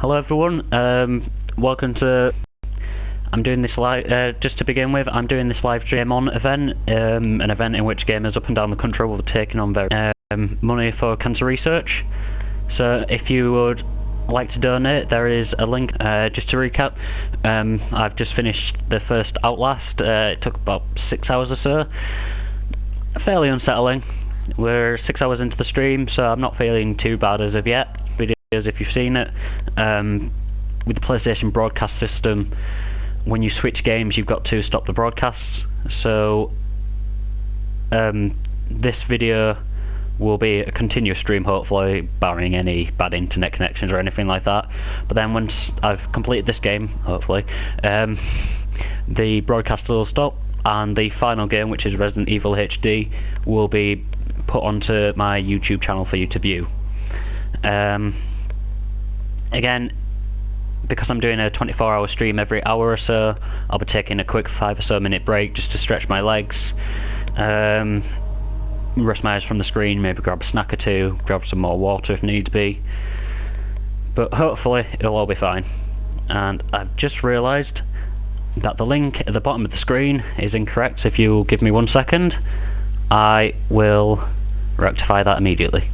Hello everyone, welcome to... I'm doing this live, just to begin with, I'm doing this live stream on event, an event in which gamers up and down the country will be taking on money for cancer research. So if you would like to donate, there is a link. Just to recap, I've just finished the first Outlast. It took about 6 hours or so. Fairly unsettling. We're 6 hours into the stream, so I'm not feeling too bad as of yet. Videos if you've seen it. With the PlayStation broadcast system, when you switch games you've got to stop the broadcasts. So this video will be a continuous stream, hopefully, barring any bad internet connections or anything like that. But then once I've completed this game, hopefully, the broadcast will stop, and the final game, which is Resident Evil HD, will be put onto my YouTube channel for you to view. Again, because I'm doing a 24-hour stream every hour or so, I'll be taking a quick 5 or so minute break just to stretch my legs, rest my eyes from the screen, maybe grab a snack or two, grab some more water if needs be. But hopefully it'll all be fine. And I've just realised that the link at the bottom of the screen is incorrect. So if you'll give me 1 second, I will rectify that immediately.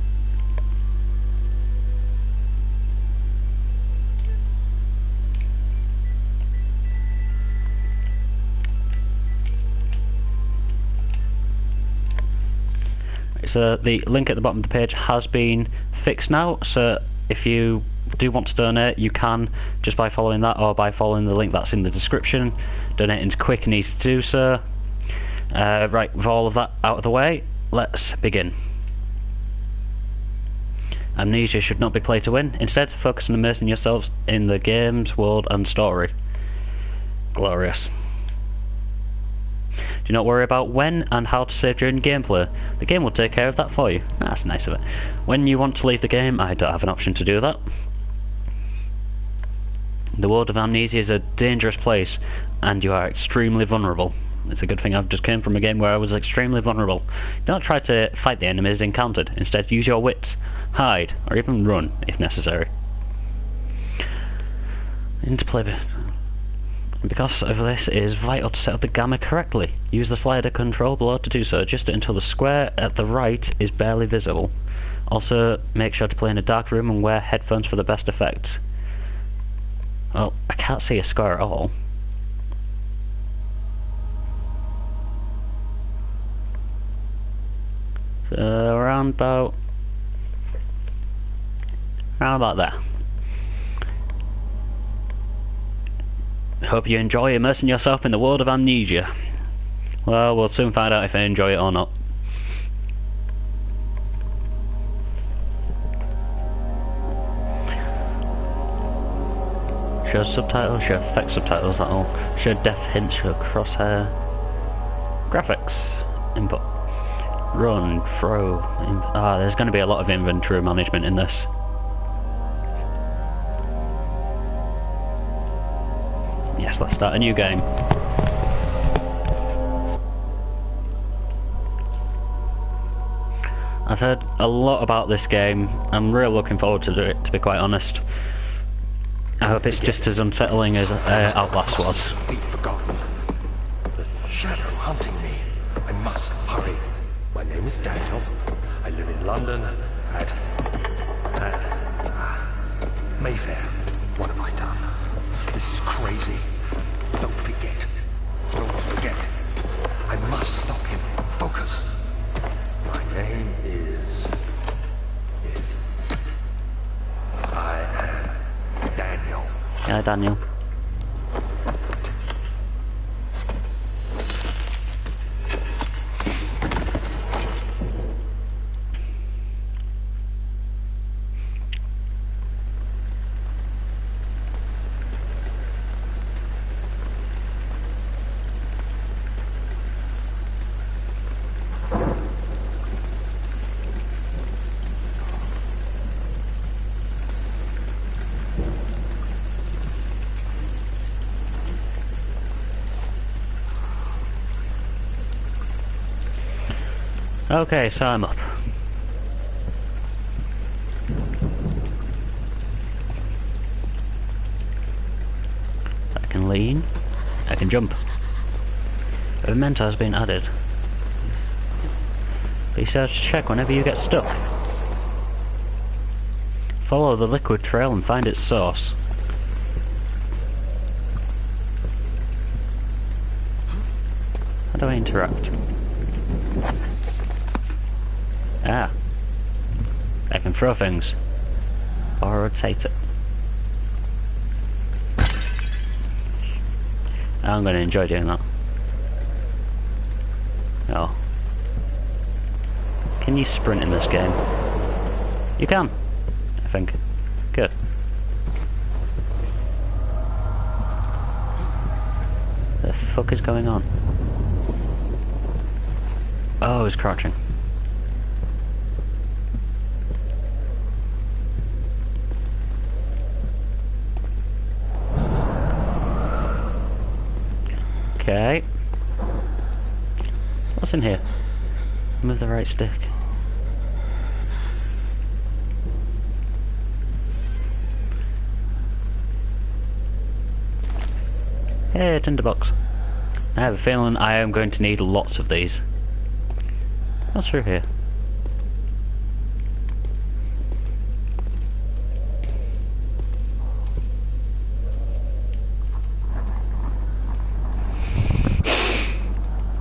So the link at the bottom of the page has been fixed now, so if you do want to donate, you can just by following that or by following the link that's in the description. Donating's quick and easy to do so. Right, with all of that out of the way, let's begin. Amnesia should not be played to win. Instead, focus on immersing yourselves in the game's world and story. Glorious. Do not worry about when and how to save during gameplay. The game will take care of that for you. That's nice of it. When you want to leave the game, I don't have an option to do that. The world of Amnesia is a dangerous place, and you are extremely vulnerable. It's a good thing I've just came from a game where I was extremely vulnerable. Do not try to fight the enemies encountered. Instead, use your wits, hide, or even run if necessary. Interplay. Because of this, it is vital to set up the gamma correctly. Use the slider control below to do so. Adjust it until the square at the right is barely visible. Also, make sure to play in a dark room and wear headphones for the best effect. Well, I can't see a square at all. So around about there. Hope you enjoy immersing yourself in the world of Amnesia. Well, we'll soon find out if I enjoy it or not. Show subtitles, show effect subtitles, that'll show depth hints, show crosshair. Graphics. Input. Run, throw. There's going to be a lot of inventory management in this. Yes, let's start a new game. I've heard a lot about this game. I'm really looking forward to it, to be quite honest. I hope it's just as unsettling as Outlast was. Be forgotten. The shadow hunting me. I must hurry. My name is Daniel. I live in London at Mayfair. What have I done? This is crazy. Don't forget. Don't forget. I must stop him. Focus. My name is... I am Daniel. Yeah, Daniel. Okay, so I'm up. can lean. I can jump. A memento has been added. Be sure to check whenever you get stuck. Follow the liquid trail and find its source. How do I interact? Ah. I can throw things. Or rotate it. I'm going to enjoy doing that. Oh. Can you sprint in this game? You can, I think. Good. The fuck is going on? Oh, he's crouching. Okay. What's in here? Move the right stick. Hey, tinderbox. I have a feeling I am going to need lots of these. What's through here?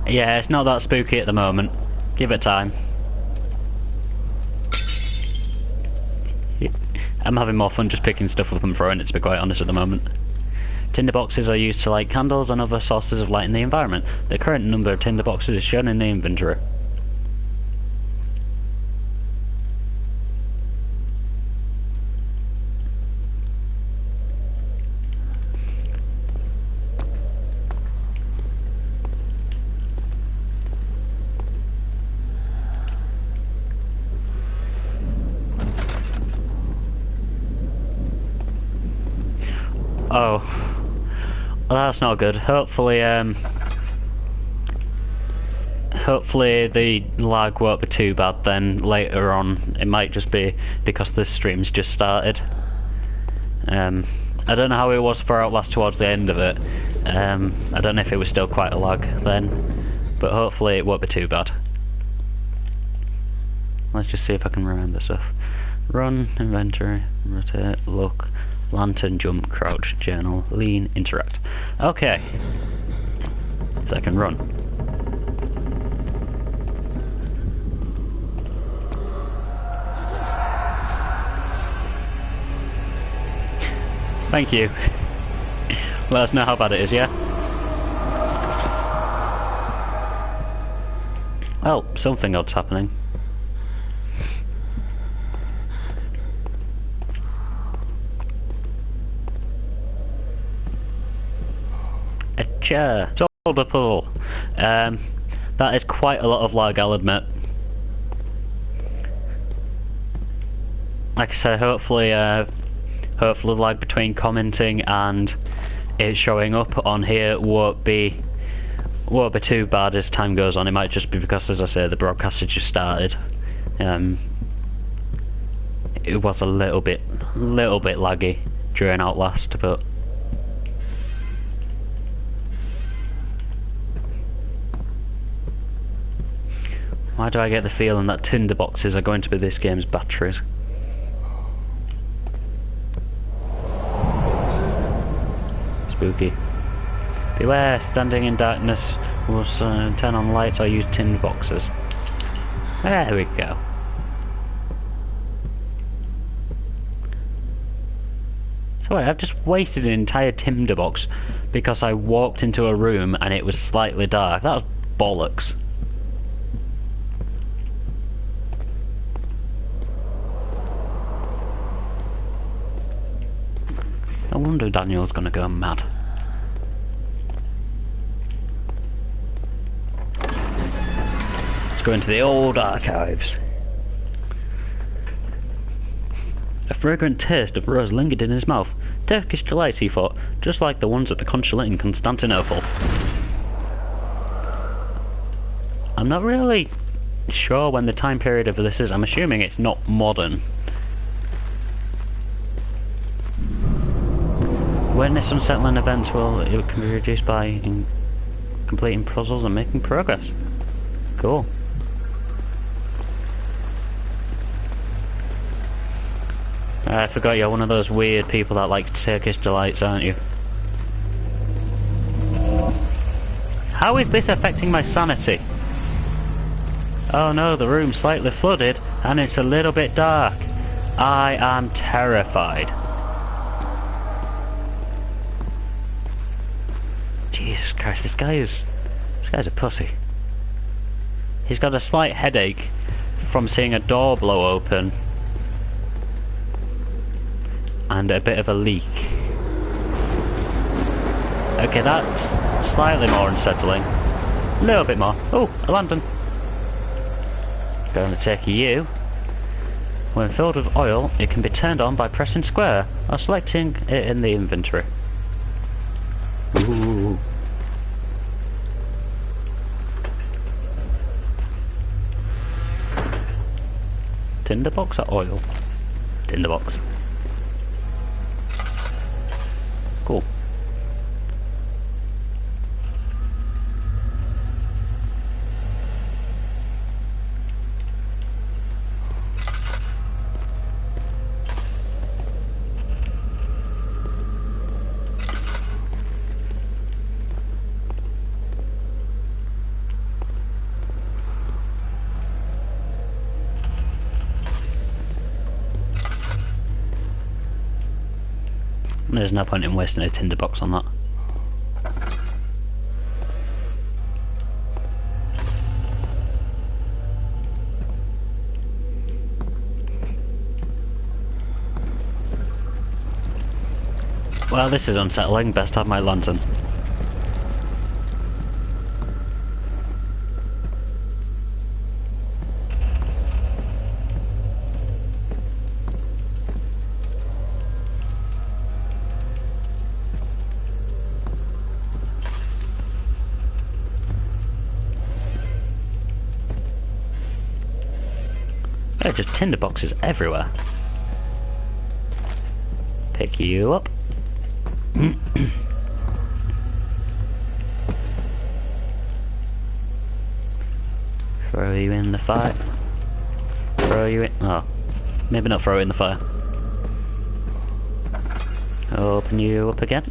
Yeah, it's not that spooky at the moment. Give it time. I'm having more fun just picking stuff up and throwing it, to be quite honest, at the moment. Tinderboxes are used to light candles and other sources of light in the environment. The current number of tinderboxes is shown in the inventory. Oh, well, that's not good. Hopefully the lag won't be too bad then later on. It might just be because the stream's just started. I don't know how it was for Outlast towards the end of it. I don't know if it was still quite a lag then, but hopefully it won't be too bad. Let's just see if I can remember stuff. Run, inventory, rotate, look. Lantern, jump, crouch, journal, lean, interact. Okay. So I can run. Thank you. Let us know how bad it is, yeah? Well, something odd's happening. Solved a puzzle. That is quite a lot of lag, I'll admit. Like I said, hopefully the lag between commenting and it showing up on here won't be too bad as time goes on. It might just be because, as I say, the broadcast had just started. It was a little bit laggy during Outlast, but why do I get the feeling that tinderboxes are going to be this game's batteries? Spooky. Beware, standing in darkness. Will turn on lights or use tinderboxes. There we go. So wait, I've just wasted an entire tinderbox because I walked into a room and it was slightly dark. That was bollocks. I wonder if Daniel's gonna go mad. Let's go into the old archives. A fragrant taste of rose lingered in his mouth. Turkish delights, he thought, just like the ones at the consulate in Constantinople. I'm not really sure when the time period of this is. I'm assuming it's not modern. Witness unsettling events it can be reduced by completing puzzles and making progress. Cool. I forgot you're one of those weird people that like Turkish delights, aren't you? How is this affecting my sanity? Oh no, the room's slightly flooded and it's a little bit dark. I am terrified. Jesus Christ, this guy's a pussy. He's got a slight headache from seeing a door blow open and a bit of a leak. Okay, that's slightly more unsettling. A little bit more. Oh, a lantern. Going to take you. When filled with oil, it can be turned on by pressing square or selecting it in the inventory. Ooh. Tinderbox or oil? Tinderbox. Cool. There's no point in wasting a tinderbox on that. Well, this is unsettling. Best have my lantern. There are just tinderboxes everywhere. Pick you up. Throw you in the fire. Throw you in. Oh, maybe not throw you in the fire. Open you up again.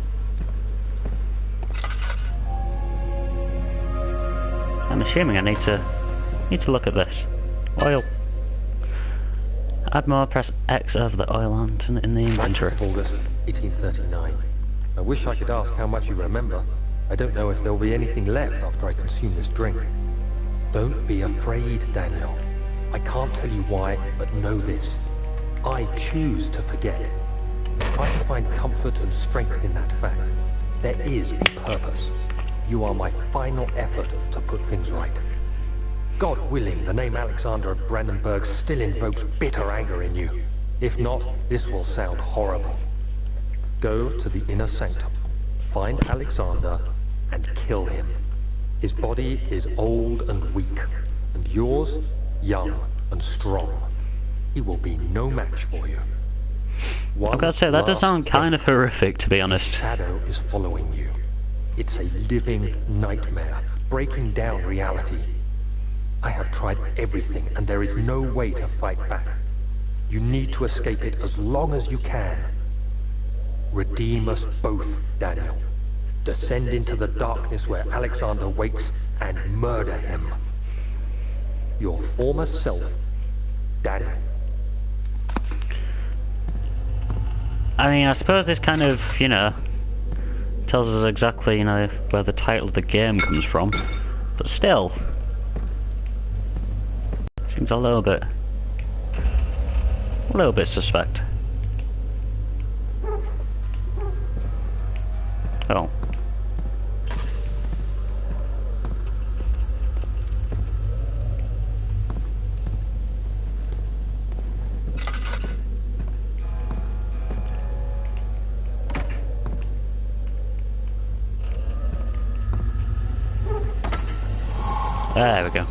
I'm assuming I need to look at this. Oil. Add more, press X over the oil lantern in the inventory. August 1839. I wish I could ask how much you remember. I don't know if there will be anything left after I consume this drink. Don't be afraid, Daniel. I can't tell you why, but know this. I choose to forget. Try to find comfort and strength in that fact. There is a purpose. You are my final effort to put things right. God willing, the name Alexander of Brandenburg still invokes bitter anger in you. If not, this will sound horrible. Go to the inner sanctum, find Alexander, and kill him. His body is old and weak, and yours, young and strong. He will be no match for you. I've got to say, that does sound kind of horrific, to be honest. His shadow is following you. It's a living nightmare, breaking down reality. I have tried everything, and there is no way to fight back. You need to escape it as long as you can. Redeem us both, Daniel. Descend into the darkness where Alexander waits and murder him. Your former self, Daniel. I mean, I suppose this kind of, you know, tells us exactly, you know, where the title of the game comes from. But still, seems a little bit suspect. Oh. There we go.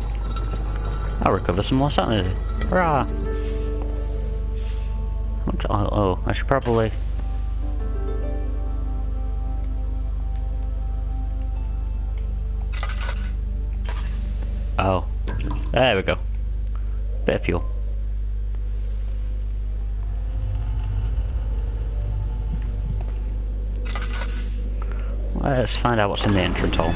I'll recover some more sanity. Hurrah! Oh, I should probably... There we go. Bit of fuel. Let's find out what's in the entrance hall.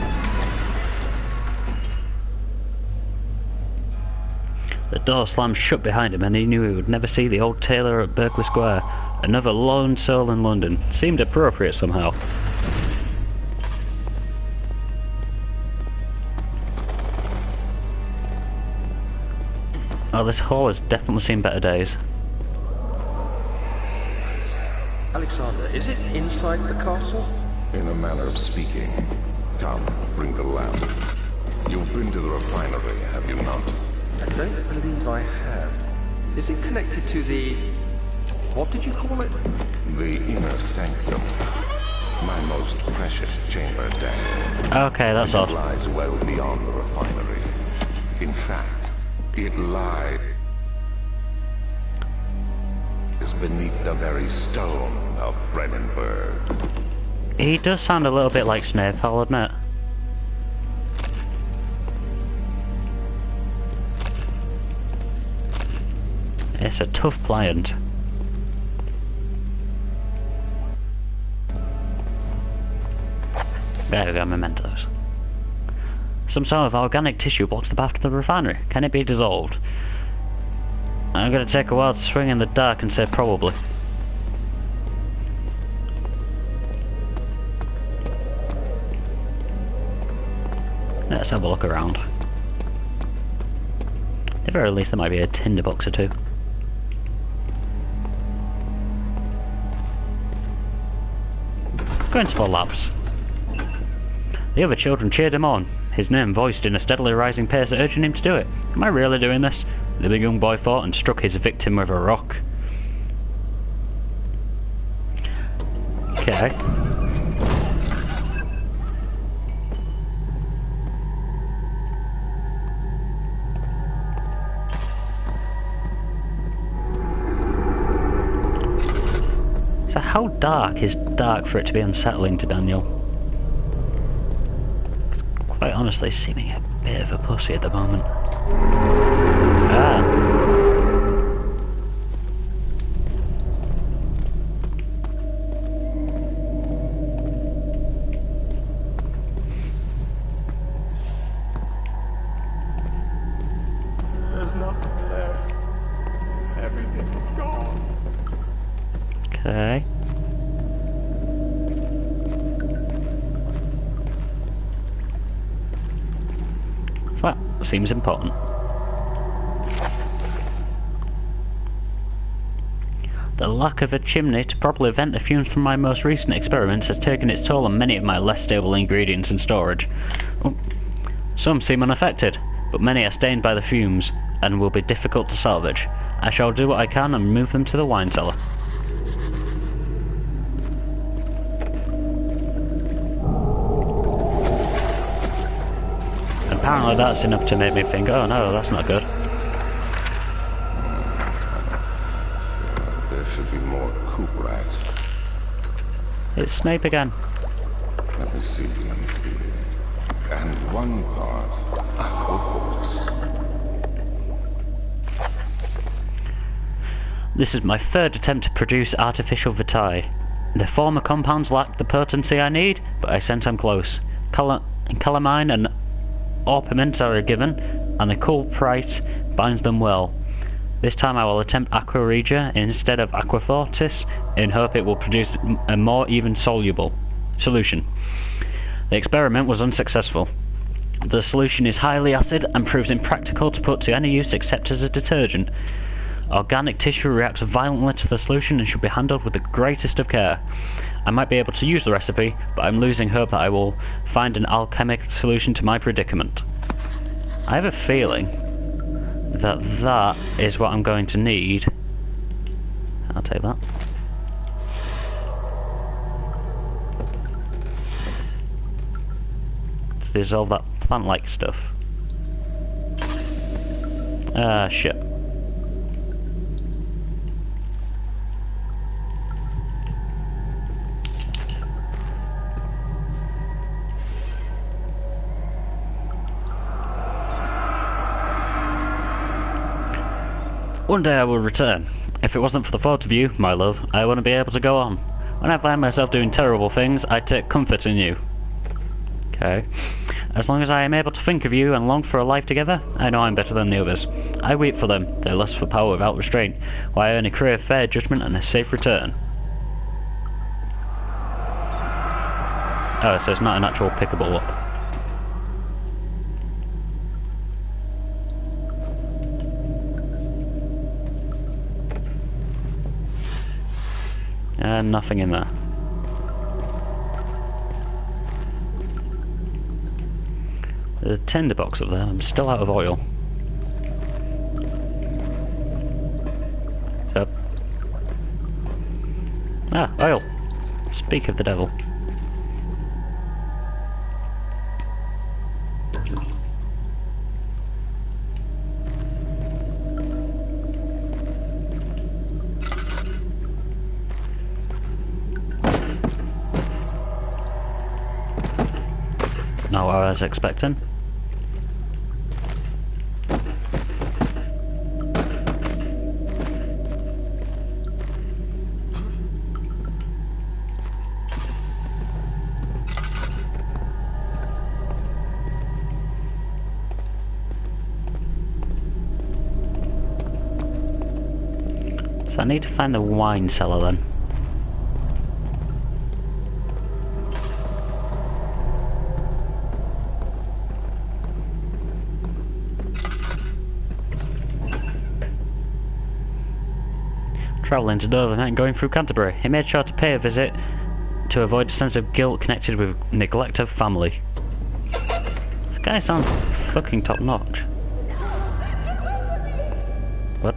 The door slammed shut behind him and he knew he would never see the old tailor at Berkeley Square. Another lone soul in London. Seemed appropriate somehow. Oh, this hall has definitely seen better days. Alexander, is it inside the castle? In a manner of speaking. Come, bring the lamp. You've been to the refinery, have you not? I don't believe I have. Is it connected to the... what did you call it? The inner sanctum. My most precious chamber, Daniel. Okay, that's It odd. lies well beyond the refinery. In fact, it lies beneath the very stone of Brennenburg. He does sound a little bit like Snape, I'll admit. It's a tough client. There we go, mementos. Some sort of organic tissue blocks the path to the refinery. Can it be dissolved? I'm gonna take a wild swing in the dark and say probably. Let's have a look around. At the very least there might be a tinderbox or two. Going for laps. The other children cheered him on, his name voiced in a steadily rising pace, urging him to do it. Am I really doing this? The big young boy thought and struck his victim with a rock. Okay. So how dark is dark for it to be unsettling to Daniel? It's quite honestly seeming a bit of a pussy at the moment. There's nothing left. Everything is gone. Okay. That seems important. The lack of a chimney to properly vent the fumes from my most recent experiments has taken its toll on many of my less stable ingredients in storage. Oh, some seem unaffected, but many are stained by the fumes and will be difficult to salvage. I shall do what I can and move them to the wine cellar. Apparently that's enough to make me think, oh no, that's not good. There should be more coop rats. It's Snape again. Let me see. And one part aquaforce. This is my third attempt to produce artificial vitae. The former compounds lacked the potency I need, but I sense I'm close. Calamine and orpiment are given, and a cool price binds them well. This time I will attempt Aqua Regia instead of Aqua Fortis, in hope it will produce a more even solution. The experiment was unsuccessful. The solution is highly acid and proves impractical to put to any use except as a detergent. Organic tissue reacts violently to the solution and should be handled with the greatest of care. I might be able to use the recipe, but I'm losing hope that I will find an alchemic solution to my predicament. I have a feeling that that is what I'm going to need. I'll take that. To dissolve that plant-like stuff. Ah, shit. One day I will return. If it wasn't for the thought of you, my love, I wouldn't be able to go on. When I find myself doing terrible things, I take comfort in you. Okay. As long as I am able to think of you and long for a life together, I know I'm better than the others. I weep for them, their lust for power without restraint, while I only crave fair judgment and a safe return. Oh, so it's not an actual pickable up. And nothing in there. There's a tinderbox up there. I'm still out of oil. So. Ah, oil. Speak of the devil. Not what I was expecting. So I need to find the wine cellar then. Travelling to Dover and going through Canterbury, he made sure to pay a visit to avoid a sense of guilt connected with neglect of family. This guy sounds fucking top notch. What?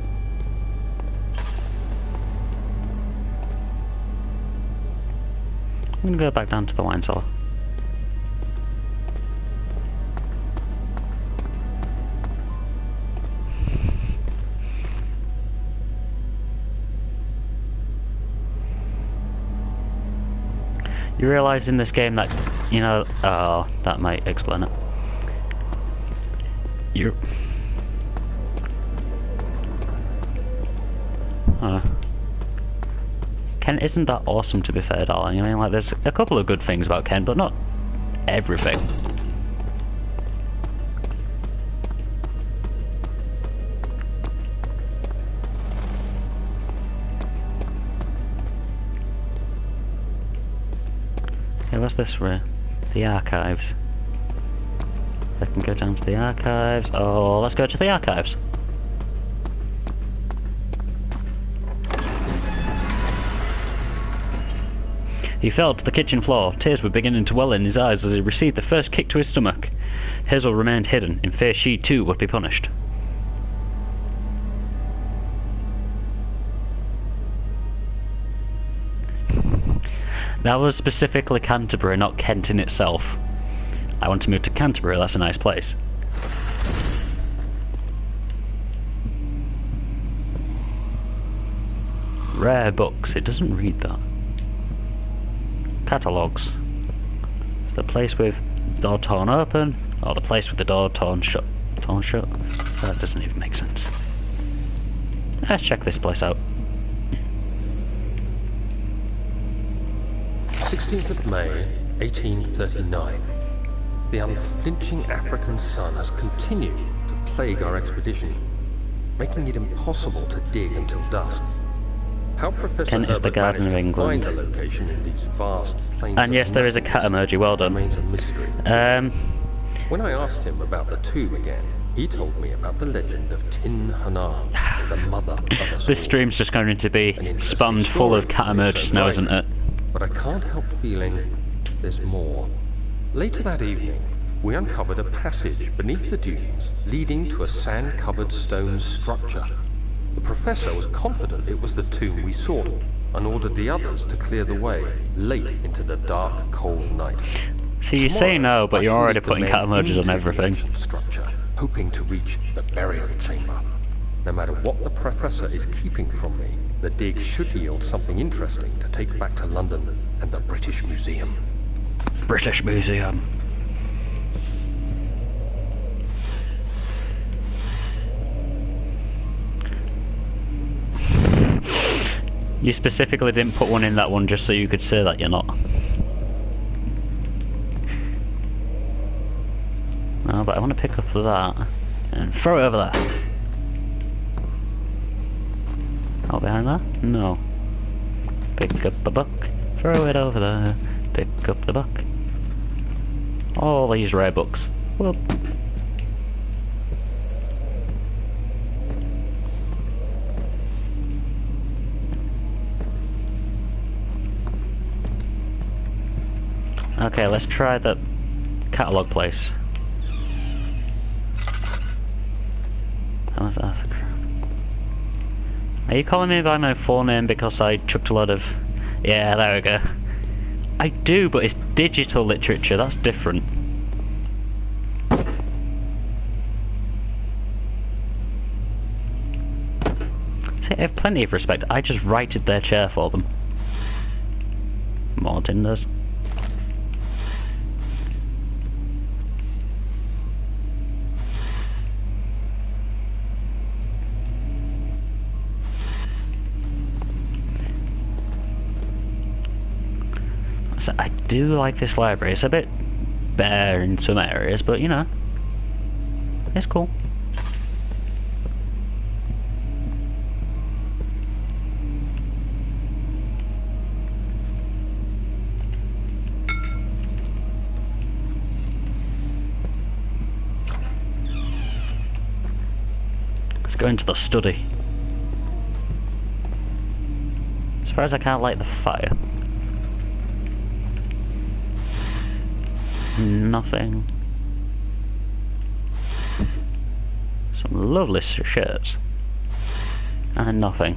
I'm gonna go back down to the wine cellar. You realise in this game that, you know, oh, that might explain it. You... Kent isn't that awesome, to be fair, darling. I mean, like, there's a couple of good things about Kent, but not everything. What's this way? The archives. I can go down to the archives. Oh, let's go to the archives. He fell to the kitchen floor. Tears were beginning to well in his eyes as he received the first kick to his stomach. Hazel remained hidden, in fear she too would be punished. That was specifically Canterbury, not Kent in itself. I want to move to Canterbury, that's a nice place. Rare books, it doesn't read that. Catalogues. The place with door torn open, or the place with the door torn shut. Torn shut? That doesn't even make sense. Let's check this place out. 16th of May, 1839. The unflinching African sun has continued to plague our expedition, making it impossible to dig until dusk. How Professor Kent is the Garden of England. Find a location in these vast plains And yes, there is a cat emoji, well done. Remains a mystery. When I asked him about the tomb again, he told me about the legend of Tin Hanan, the mother of us This all. stream's just going to be spammed full of cat emojis now, isn't it? But I can't help feeling there's more. Later that evening, we uncovered a passage beneath the dunes leading to a sand-covered stone structure. The professor was confident it was the tomb we sought and ordered the others to clear the way late into the dark, cold night. See, you say no, but you're already putting cat emojis on everything. Structure, hoping to reach the burial chamber. No matter what the professor is keeping from me, the dig should yield something interesting to take back to London and the British Museum. British Museum. You specifically didn't put one in that one just so you could say that you're not. No, but I want to pick up that and throw it over there. Oh, behind there? No. Pick up a book, throw it over there. Pick up the book. All these rare books. Whoop. Okay, let's try the catalogue place. Are you calling me by my full name because I chucked a lot of... Yeah, there we go. I do, but it's digital literature, that's different. See, I have plenty of respect, I just righted their chair for them. Martin does. I do like this library. It's a bit bare in some areas, but you know, it's cool. Let's go into the study. As far as I can't light the fire. Nothing. Some lovely shirts. And nothing.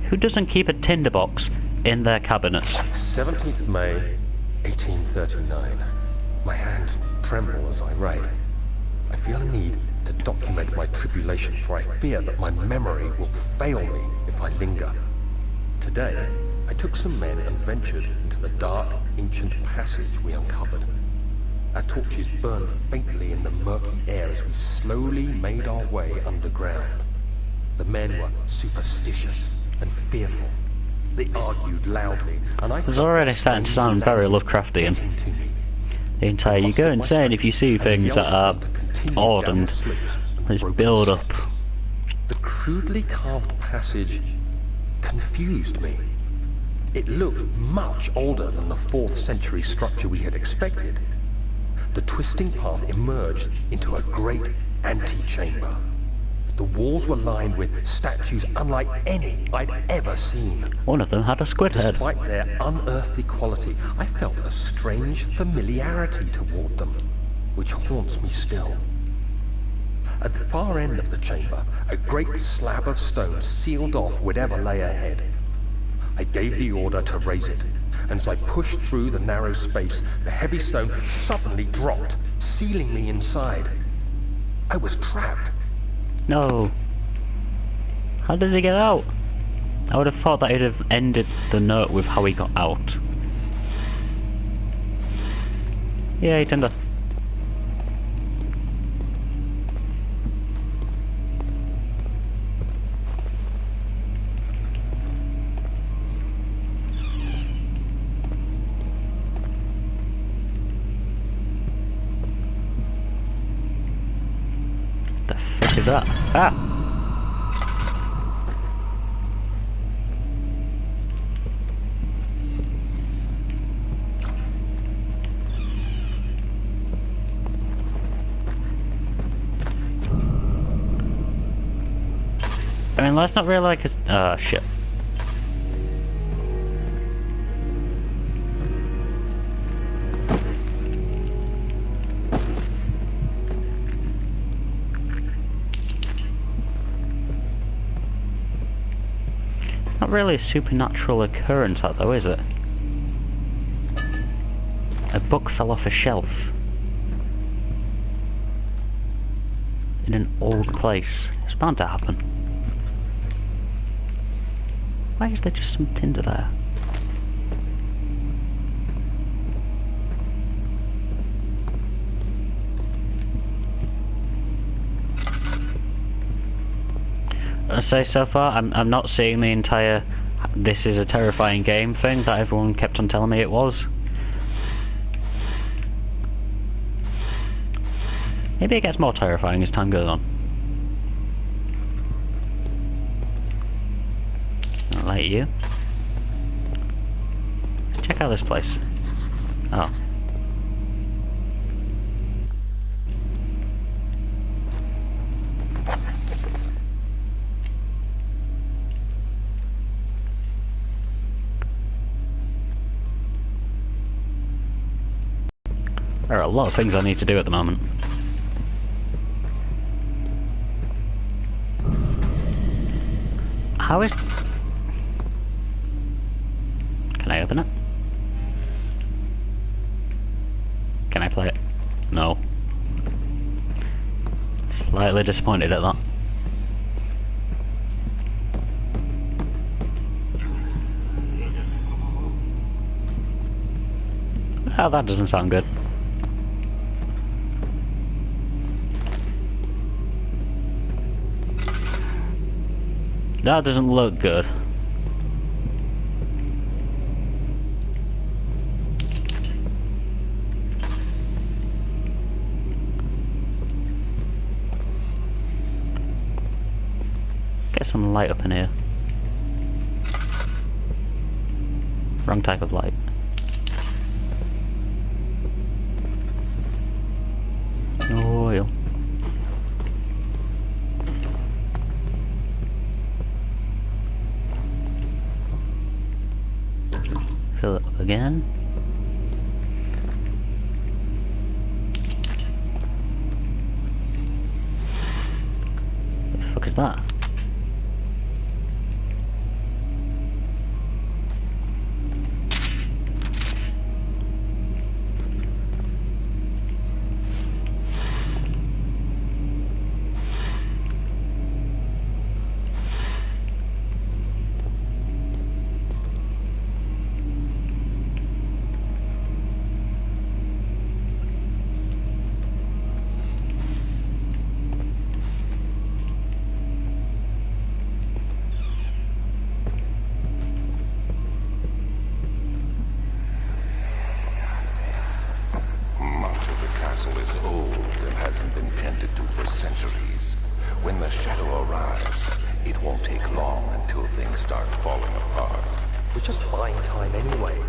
Who doesn't keep a tinderbox in their cabinets? 17th May, 1839. My hands tremble as I write. I feel a need to document my tribulation, for I fear that my memory will fail me if I linger. Today, I took some men and ventured into the dark, ancient passage we uncovered. Our torches burned faintly in the murky air as we slowly made our way underground. The men were superstitious and fearful. They argued loudly, and I... It's already starting to sound very Lovecraftian. The entire, you go insane if you see things that are odd and just build up. The crudely carved passage confused me. It looked much older than the 4th century structure we had expected. The twisting path emerged into a great antechamber. The walls were lined with statues unlike any I'd ever seen. One of them had a squid head. Despite their unearthly quality, I felt a strange familiarity toward them, which haunts me still. At the far end of the chamber, a great slab of stone sealed off whatever lay ahead. I gave the order to raise it, and as I pushed through the narrow space, the heavy stone suddenly dropped, sealing me inside. I was trapped. No. How does he get out? I would have thought that he'd have ended the note with how he got out. Yay, Tinder. The fuck is that? Ah! I mean, that's not really like a... Ah, shit. Not really a supernatural occurrence, that though, is it? A book fell off a shelf. In an old place. It's bound to happen. Why is there just some tinder there? I say so far, I'm not seeing the entire this is a terrifying game thing that everyone kept on telling me it was. Maybe it gets more terrifying as time goes on. Not like you. Check out this place. Oh. There are a lot of things I need to do at the moment. How is... Can I open it? Can I play it? No. Slightly disappointed at that. Oh, that doesn't sound good. That doesn't look good. Get some light up in here. Wrong type of light. No oil. Fill it up again. What the fuck is that? Is old and hasn't been tended to for centuries. When the shadow arrives, it won't take long until things start falling apart. We're just buying time anyway.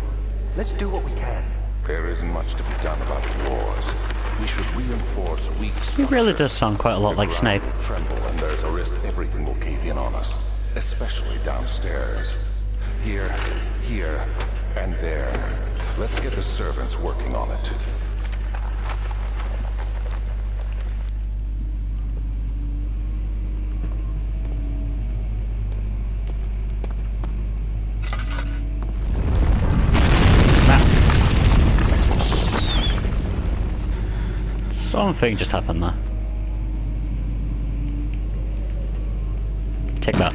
Let's do what we can. There isn't much to be done about wars. We should reinforce weak structures. He really does sound quite a lot like Snape. Tremble, and there's a risk everything will cave in on us, especially downstairs. Here, and there. Let's get the servants working on it. Something just happened there. Take that.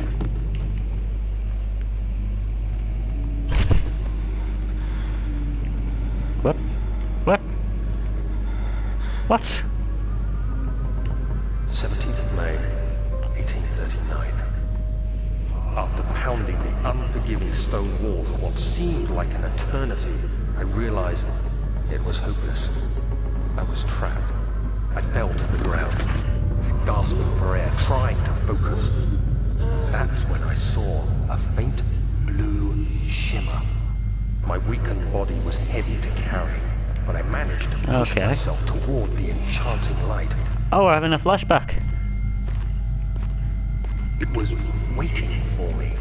What? What? What? 17th May, 1839. After pounding the unforgiving stone wall for what seemed like an eternity, I realized it was hopeless. I was trapped. I fell to the ground, gasping for air, trying to focus. That's when I saw a faint blue shimmer. My weakened body was heavy to carry, but I managed to push myself toward the enchanting light. Oh, we're having a flashback. It was waiting for me.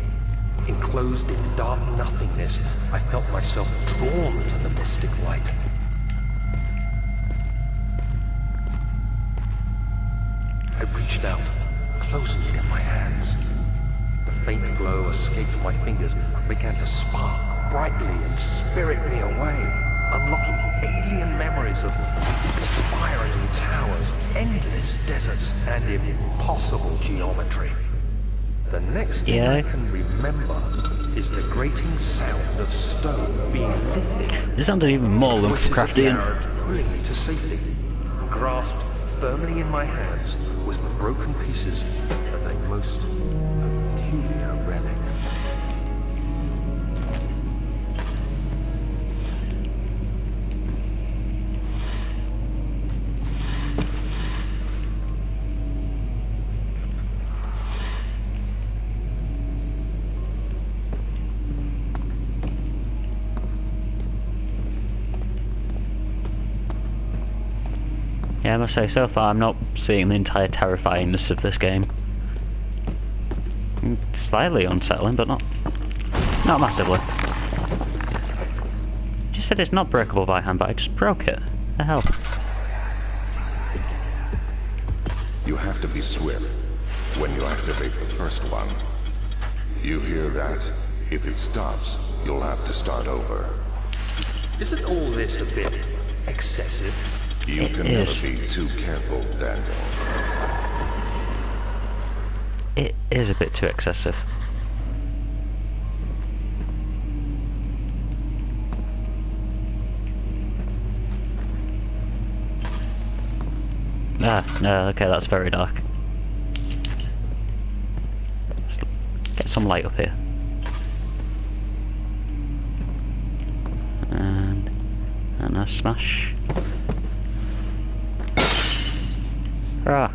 Enclosed in dark nothingness, I felt myself drawn to the mystic light. I reached out, closing it in my hands. The faint glow escaped my fingers and began to spark brightly and spirit me away, unlocking alien memories of spiraling towers, endless deserts, and impossible geometry. The next thing I can remember is the grating sound of stone being lifted. This sounded even more Lovecraftian. Arabs pulling me to safety, and grasped firmly in my hands was the broken pieces of a most peculiar relic. Yeah, I must say, so far I'm not seeing the entire terrifyingness of this game. Slightly unsettling, but not massively. Just said it's not breakable by hand, but I just broke it. The hell? You have to be swift when you activate the first one. You hear that? If it stops, you'll have to start over. Isn't all this a bit excessive? You can never be too careful, Daniel. It is a bit too excessive. No, okay, that's very dark. Let's get some light up here. And a smash. Hurrah!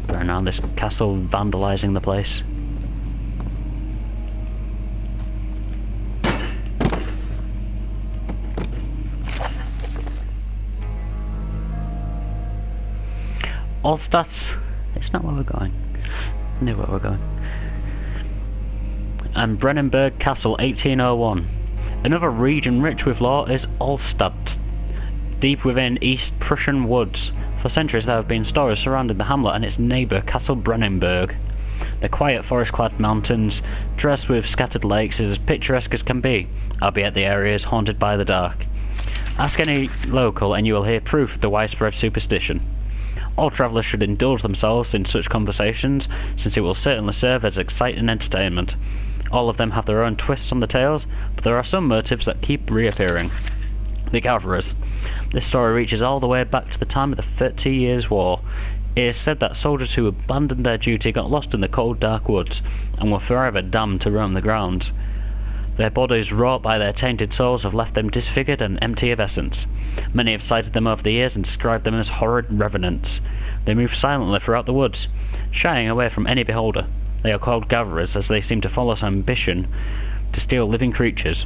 Burn around this castle, vandalising the place. Outlast. It's not where we're going. I knew where we're going. And Brennenburg Castle, 1801. Another region rich with lore is Outlast, deep within East Prussian woods. For centuries there have been stories surrounding the hamlet and its neighbour, Castle Brennenburg. The quiet forest-clad mountains, dressed with scattered lakes, is as picturesque as can be, albeit the area is haunted by the dark. Ask any local and you will hear proof of the widespread superstition. All travellers should indulge themselves in such conversations, since it will certainly serve as exciting entertainment. All of them have their own twists on the tales, but there are some motives that keep reappearing. The Gatherers. This story reaches all the way back to the time of the 30 Years' War. It is said that soldiers who abandoned their duty got lost in the cold, dark woods, and were forever damned to roam the grounds. Their bodies, wrought by their tainted souls, have left them disfigured and empty of essence. Many have cited them over the years and described them as horrid revenants. They move silently throughout the woods, shying away from any beholder. They are called Gatherers, as they seem to follow some ambition to steal living creatures.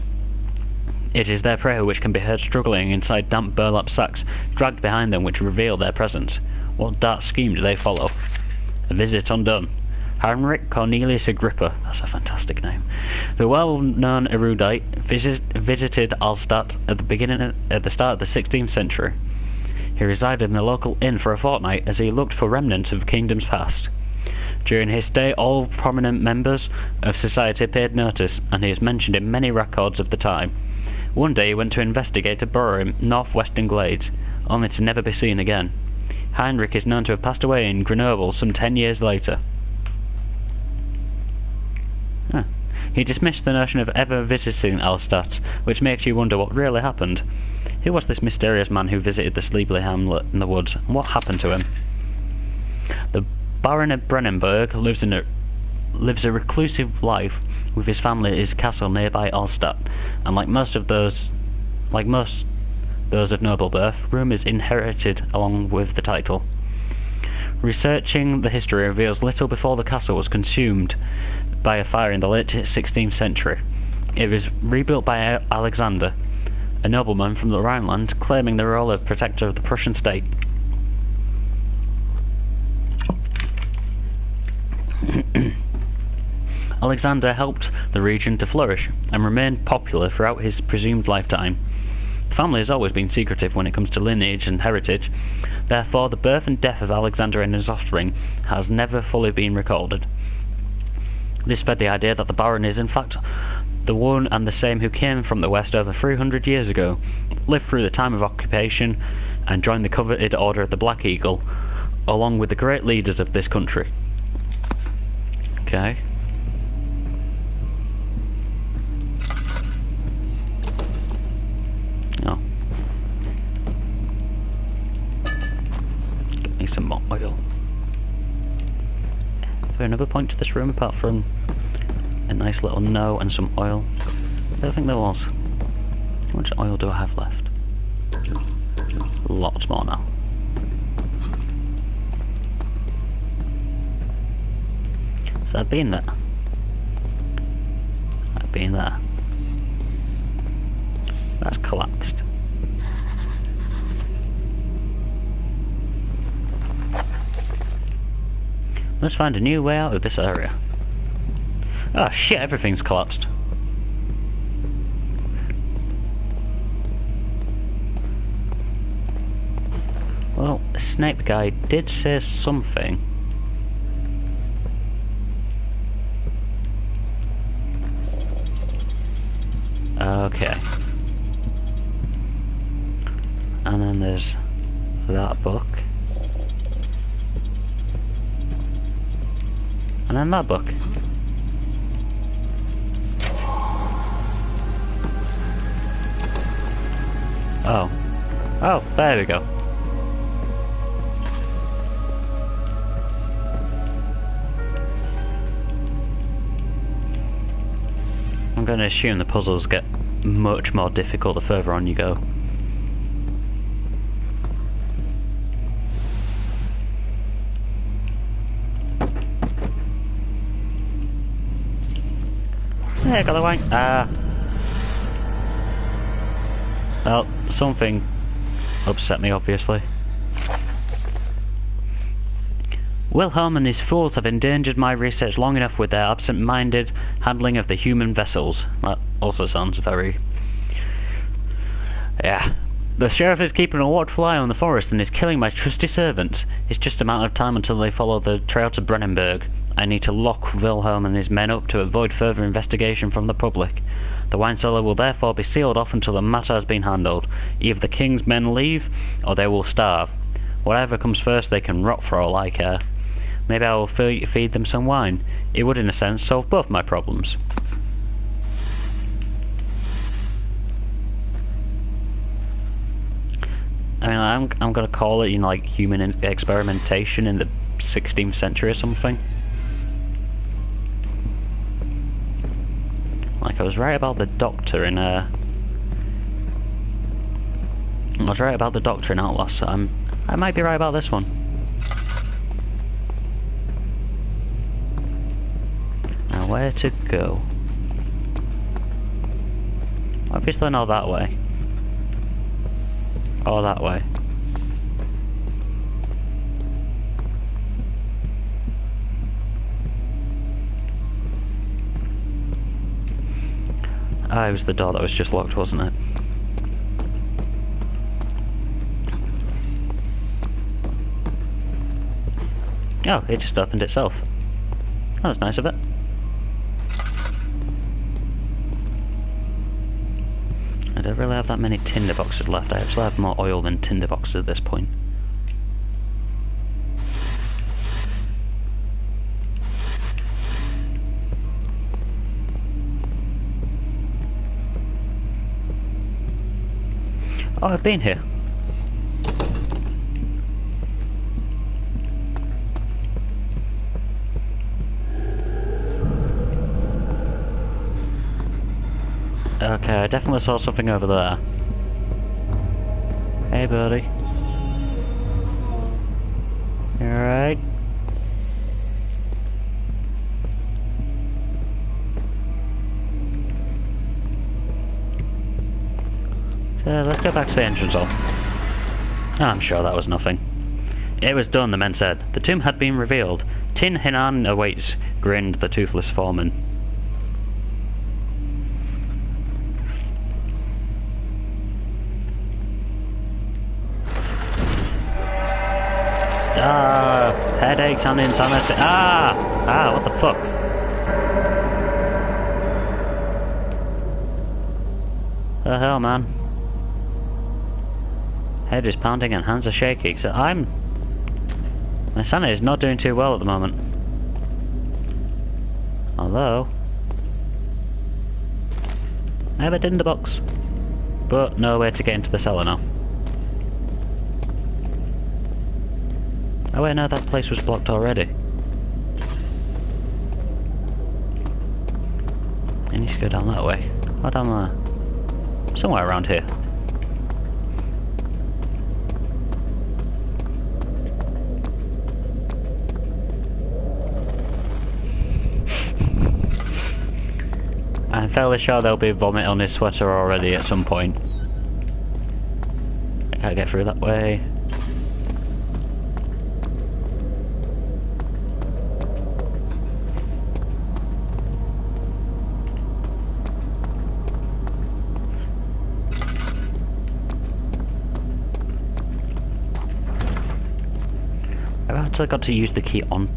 It is their prey which can be heard struggling inside damp burlap sacks, dragged behind them, which reveal their presence. What dark scheme do they follow? A visit undone. Heinrich Cornelius Agrippa, that's a fantastic name, the well-known erudite, visited Allstadt at the start of the 16th century. He resided in the local inn for a fortnight as he looked for remnants of kingdoms past. During his stay, all prominent members of society paid notice, and he is mentioned in many records of the time. One day he went to investigate a burrow in northwestern Glades, only to never be seen again. Heinrich is known to have passed away in Grenoble some 10 years later. He dismissed the notion of ever visiting Allstadt, which makes you wonder what really happened. Who was this mysterious man who visited the sleepy hamlet in the woods, and what happened to him? The Baron of Brennenburg lives a reclusive life with his family at his castle nearby Allstadt, and like most those of noble birth, rumour is inherited along with the title. Researching the history reveals little before the castle was consumed by a fire in the late 16th century. It was rebuilt by Alexander, a nobleman from the Rhineland, claiming the role of protector of the Prussian state. Alexander helped the region to flourish and remained popular throughout his presumed lifetime. The family has always been secretive when it comes to lineage and heritage, therefore the birth and death of Alexander and his offspring has never fully been recorded. This spread the idea that the Baron is in fact the one and the same who came from the west over 300 years ago, lived through the time of occupation, and joined the coveted Order of the Black Eagle, along with the great leaders of this country. Okay. Oh. Get me some more oil. Is there another point to this room apart from a nice little no and some oil? I don't think there was. How much oil do I have left? Lots more now. So I've been there. I've been there. That's collapsed. Let's find a new way out of this area. Oh shit, everything's collapsed. Well, Snape guy did say something. Okay. And then there's that book. And then that book. Oh. Oh, there we go. I'm going to assume the puzzles get much more difficult the further on you go. Yeah, got the wine. Well, something upset me, obviously. Wilhelm and his fools have endangered my research long enough with their absent-minded handling of the human vessels. That also sounds very... Yeah. The sheriff is keeping a watchful eye on the forest and is killing my trusty servants. It's just a matter of time until they follow the trail to Brennenburg. I need to lock Wilhelm and his men up to avoid further investigation from the public. The wine cellar will therefore be sealed off until the matter has been handled. Either the king's men leave, or they will starve. Whatever comes first, they can rot for all I care. Maybe I will feed them some wine. It would, in a sense, solve both my problems. I mean, I'm gonna call it, you know, like human experimentation in the 16th century or something. Like, I was right about the doctor in I was right about the doctor in Outlast, so I might be right about this one. Now, where to go? Obviously not that way. Or that way. Ah, it was the door that was just locked, wasn't it? Oh, it just opened itself. That was nice of it. I don't really have that many tinder boxes left. I actually have more oil than tinder boxes at this point. Oh, I've been here. Okay, I definitely saw something over there. Hey, buddy. You alright? So, let's go back to the entrance hall. I'm sure that was nothing. It was done, the men said. The tomb had been revealed. Tin Hinan awaits, grinned the toothless foreman. Ah, headaches and insanity. Ah, what the fuck? The hell, man? Head is pounding and hands are shaking. So my sanity is not doing too well at the moment. Although I have a tinder box, but no way to get into the cellar now. Oh wait, no, that place was blocked already. I need to go down that way. Or down there. Somewhere around here. I'm fairly sure there'll be vomit on his sweater already at some point. I can't get through that way. I've actually got to use the key on...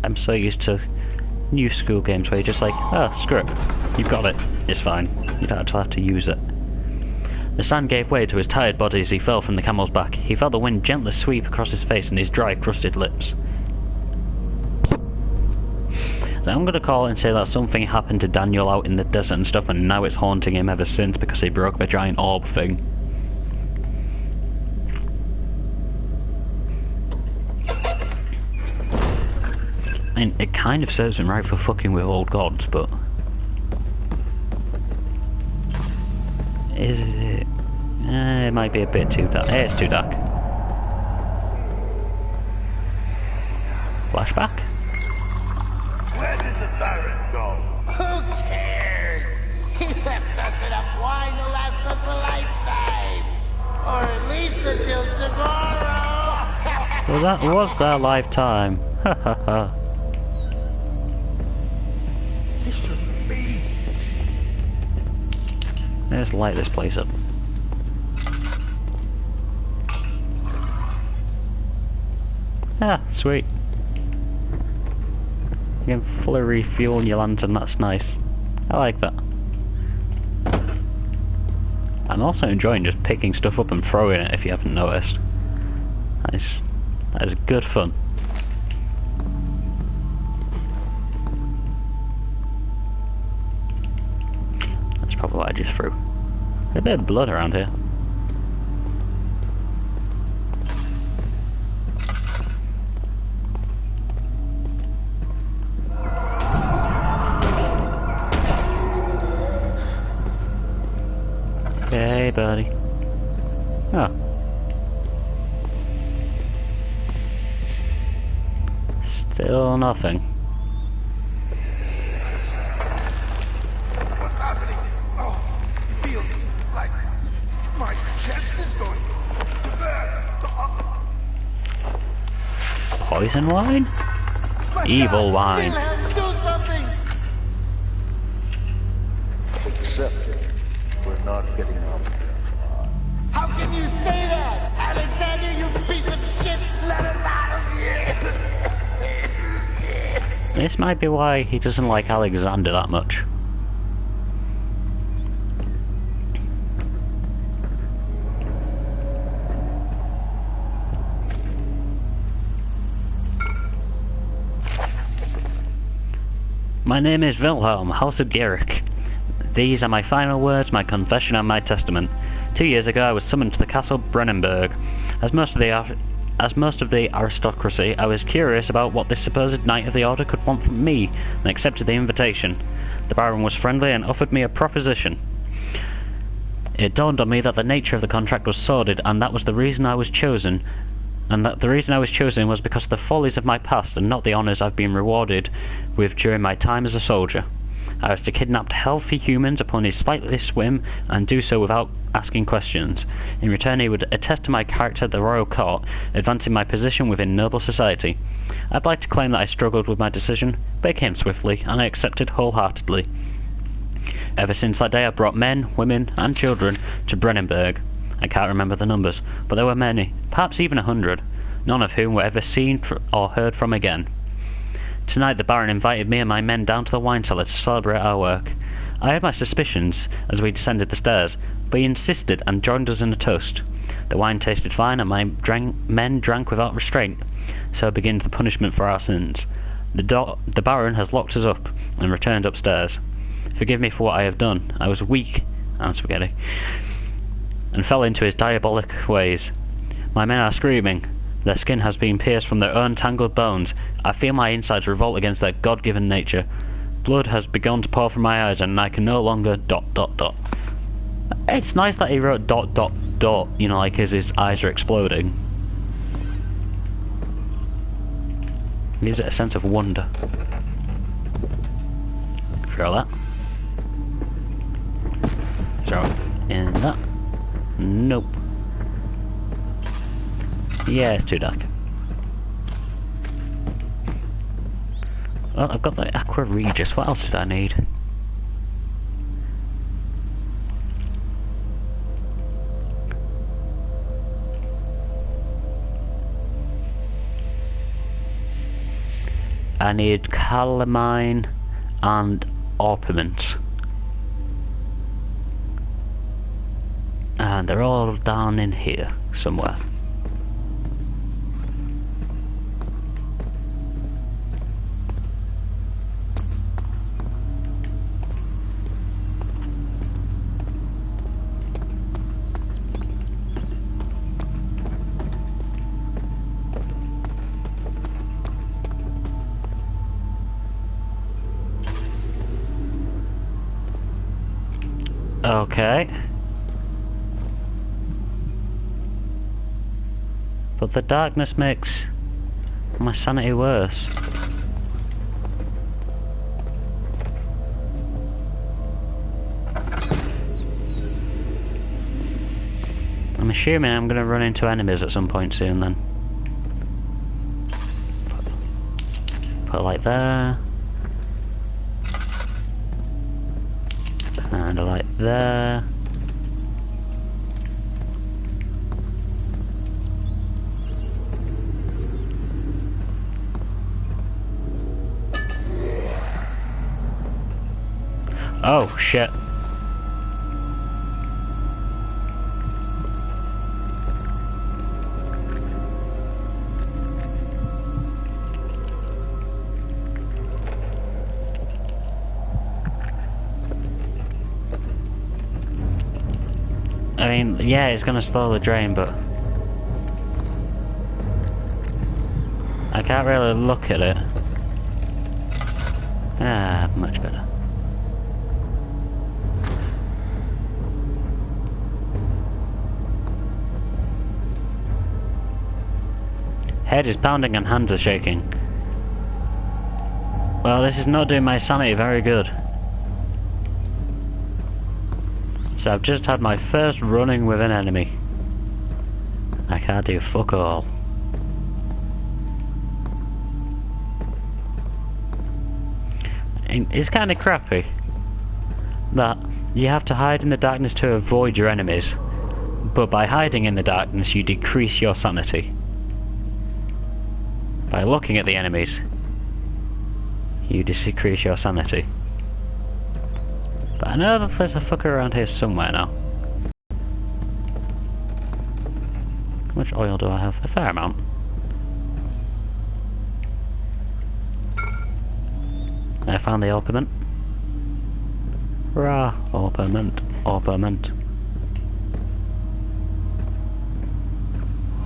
I'm so used to new school games where you're just like, oh, screw it. You've got it. It's fine. You don't actually have to use it. The sand gave way to his tired body as he fell from the camel's back. He felt the wind gently sweep across his face and his dry, crusted lips. So I'm going to call it and say that something happened to Daniel out in the desert and stuff, and now it's haunting him ever since because he broke the giant orb thing. I mean, it kind of serves him right for fucking with old gods, but... Is it... it might be a bit too dark. It's too dark. Flashback? Where did the Baron go? Who cares? He left us enough wine to last us a lifetime. Or at least until tomorrow. Well, that was their lifetime. Ha ha ha. This shouldn't be. Let's light this place up. Ah, sweet. You can fully refuel your lantern, that's nice. I like that. I'm also enjoying just picking stuff up and throwing it, if you haven't noticed. That is good fun. That's probably what I just threw. There's a bit of blood around here. Hey, buddy. Oh. Still nothing. What's happening? Oh, it feels like my chest is going to burst. Poison wine? Evil wine. Kill him, do something. Accept it. We're not getting out of here. How can you say that? Alexander, you piece of shit. Let us out of here. This might be why he doesn't like Alexander that much. My name is Wilhelm, House of Garrick. These are my final words, my confession and my testament. 2 years ago I was summoned to the castle Brennenburg. As most of the aristocracy, I was curious about what this supposed Knight of the Order could want from me, and accepted the invitation. The Baron was friendly and offered me a proposition. It dawned on me that the nature of the contract was sordid, and that was the reason I was chosen. And that the reason I was chosen was because of the follies of my past, and not the honours I've been rewarded with during my time as a soldier. I was to kidnap healthy humans upon his slightest whim, and do so without asking questions. In return he would attest to my character at the royal court, advancing my position within noble society. I'd like to claim that I struggled with my decision, but it came swiftly, and I accepted wholeheartedly. Ever since that day I've brought men, women, and children to Brennenburg. I can't remember the numbers, but there were many, perhaps even 100, none of whom were ever seen or heard from again. Tonight the Baron invited me and my men down to the wine cellar to celebrate our work. I had my suspicions as we descended the stairs, but he insisted and joined us in a toast. The wine tasted fine and my men drank without restraint, so begins the punishment for our sins. The Baron has locked us up and returned upstairs. Forgive me for what I have done. I was weak, and spaghetti, and fell into his diabolic ways. My men are screaming. Their skin has been pierced from their own tangled bones. I feel my insides revolt against their God-given nature. Blood has begun to pour from my eyes, and I can no longer ... It's nice that he wrote ... you know, like as his eyes are exploding. Gives it a sense of wonder. Feel that? throw it in that. Nope. Yeah, it's too dark. Well, I've got the Aqua Regis. What else did I need? I need calamine and orpiment. And they're all down in here somewhere. Okay. But the darkness makes my sanity worse. I'm assuming I'm gonna run into enemies at some point soon then. Put it like there. And a light there. Oh shit. I mean, yeah, it's gonna slow the drain, but I can't really look at it. Ah, much better. Head is pounding and hands are shaking. Well, this is not doing my sanity very good. So I've just had my first running with an enemy. I can't do fuck all. It's kind of crappy that you have to hide in the darkness to avoid your enemies, but by hiding in the darkness you decrease your sanity. By looking at the enemies, you decrease your sanity. But I know that there's a fucker around here somewhere now. How much oil do I have? A fair amount. I found the orpiment. Hurrah! Orpiment. Orpiment.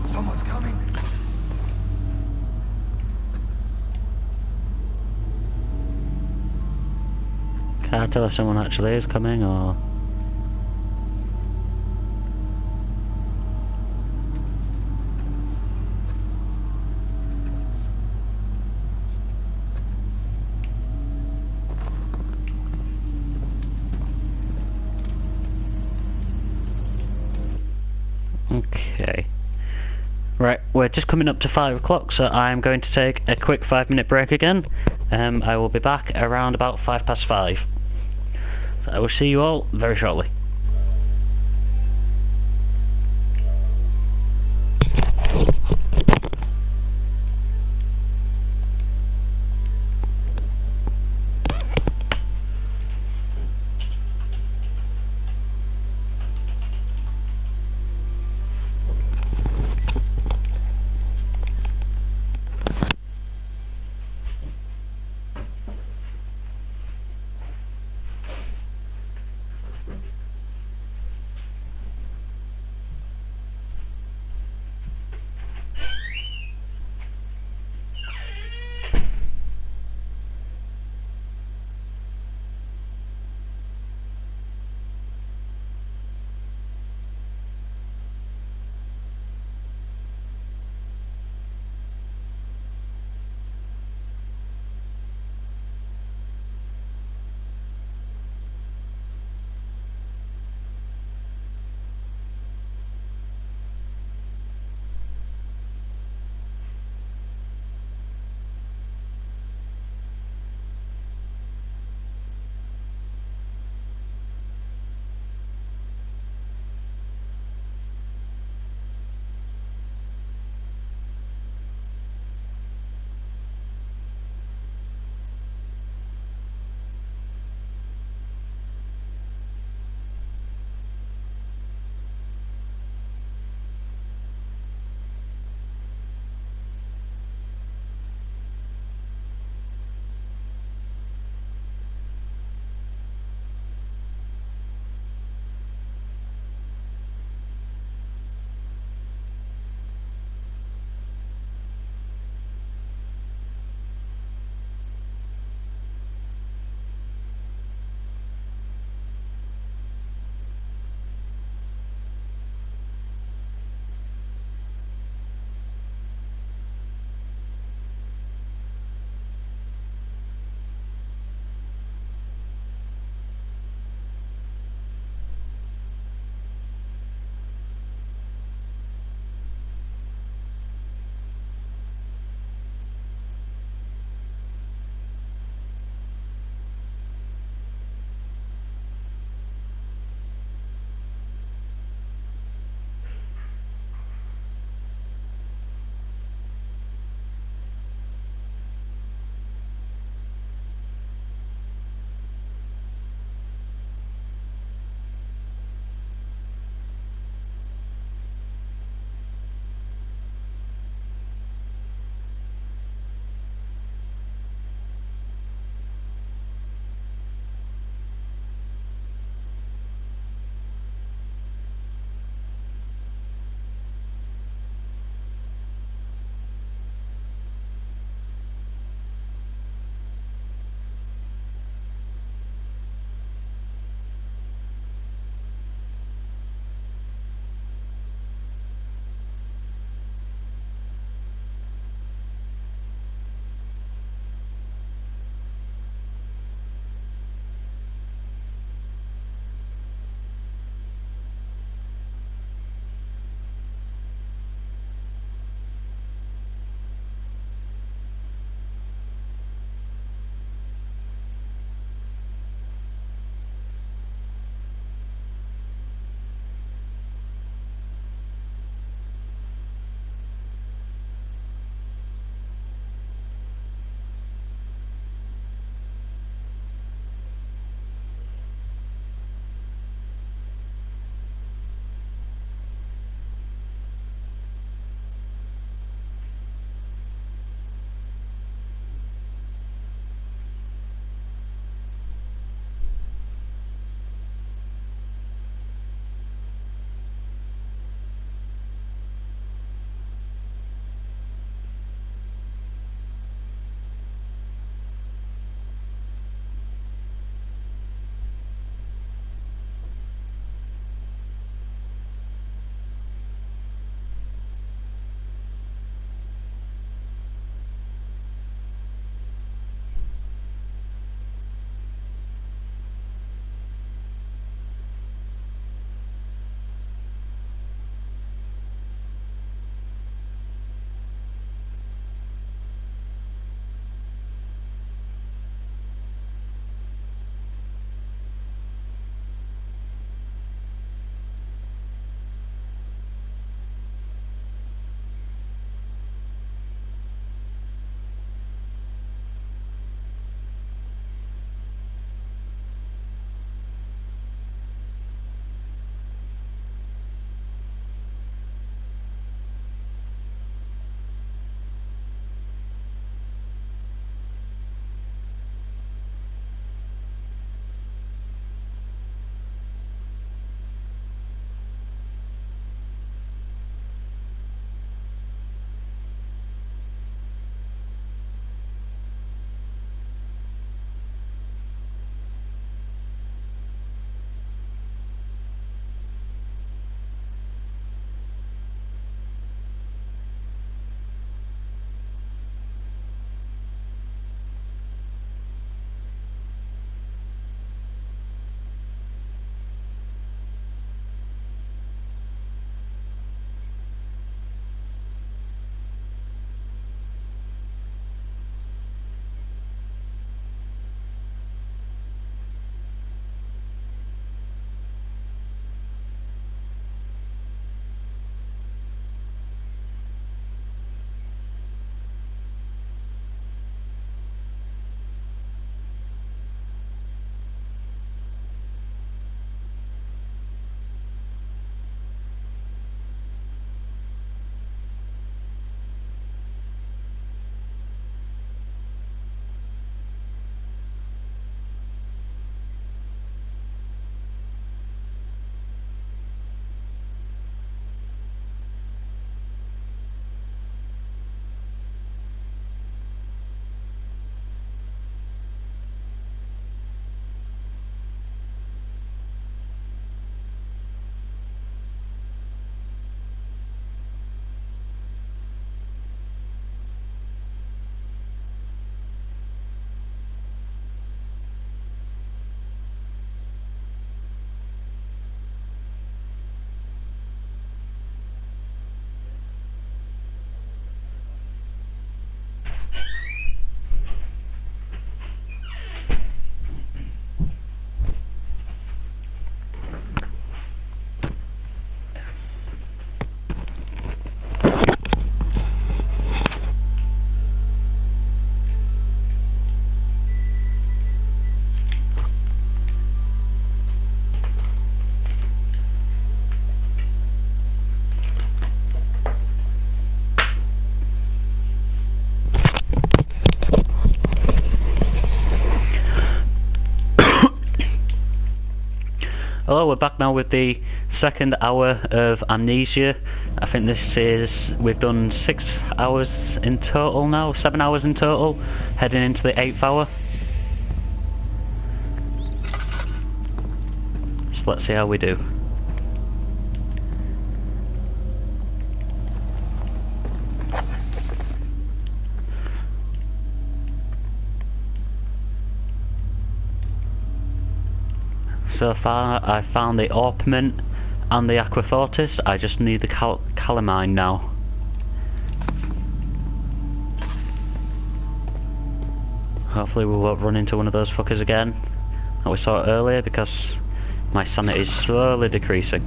Someone's coming. Can't tell if someone actually is coming or... Okay. Right, we're just coming up to 5 o'clock, so I'm going to take a quick 5-minute break again. I will be back around about 5:05. So I will see you all very shortly. Hello, we're back now with the second hour of Amnesia. I think we've done 6 hours in total now, 7 hours in total, heading into the 8th hour. So let's see how we do. So far I've found the Orpiment and the Aquafortis. I just need the Calamine now. Hopefully we won't run into one of those fuckers again that we saw earlier, because my sanity is slowly decreasing.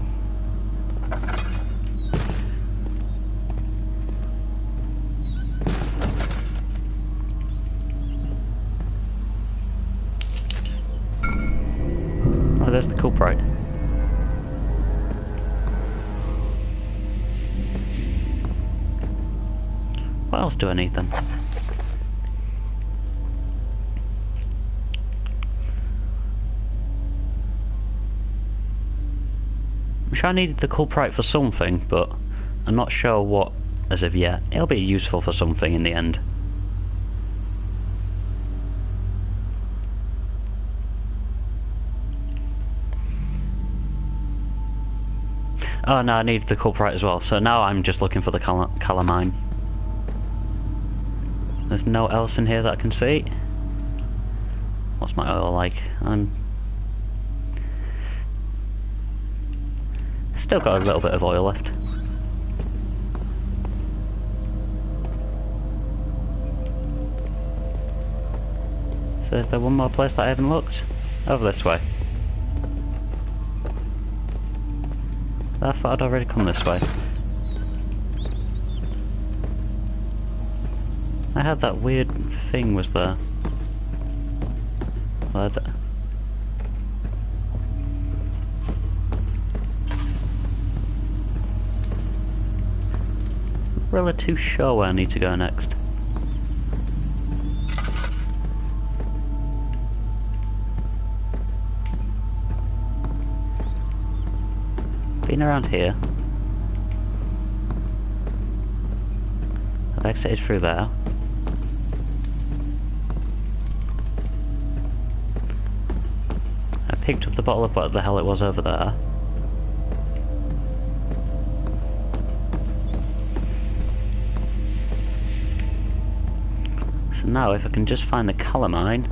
Oh, there's the culprit. What else do I need then? I'm sure I needed the culprit for something, but I'm not sure what as of yet. It'll be useful for something in the end. Oh no, I needed the culprit as well, so now I'm just looking for the calamine. There's no else in here that I can see. What's my oil like? I'm still got a little bit of oil left. So is there one more place that I haven't looked? Over this way. I thought I'd already come this way. I had that weird thing was there. Really too sure where I need to go next. Been around here. I've exited through there. I picked up the bottle of what the hell it was over there. So now if I can just find the calamine,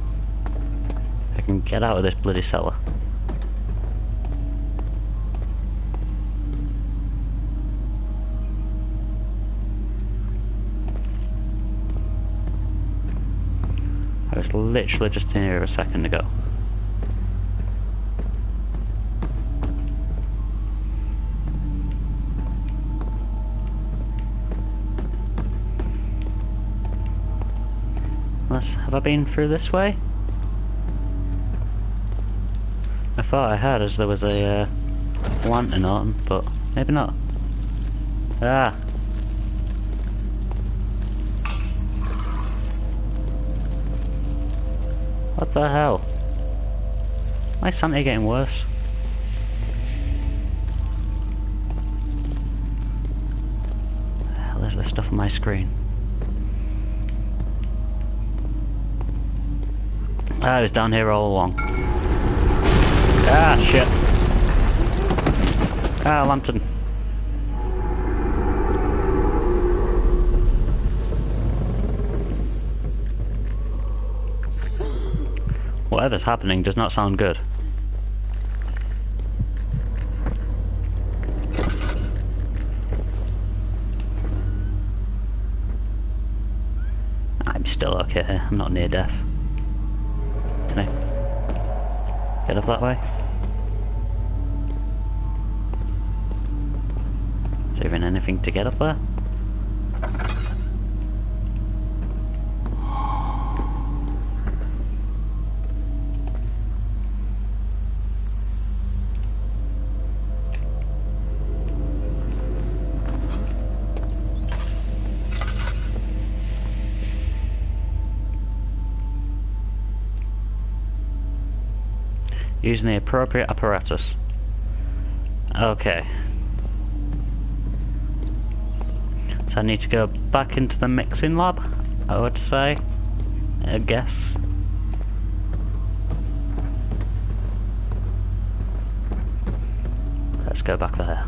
I can get out of this bloody cellar. I was literally just in here a second ago. Have I been through this way? I thought I had, as there was a lantern on, but maybe not. Ah! What the hell? My sanity getting worse? Hell, there's this stuff on my screen. I was down here all along. Ah, shit. Ah, lantern. Whatever's happening does not sound good. I'm still okay. I'm not near death. Can I get up that way? Is there even anything to get up there? Using the appropriate apparatus. Okay. So I need to go back into the mixing lab, I would say. I guess. Let's go back there.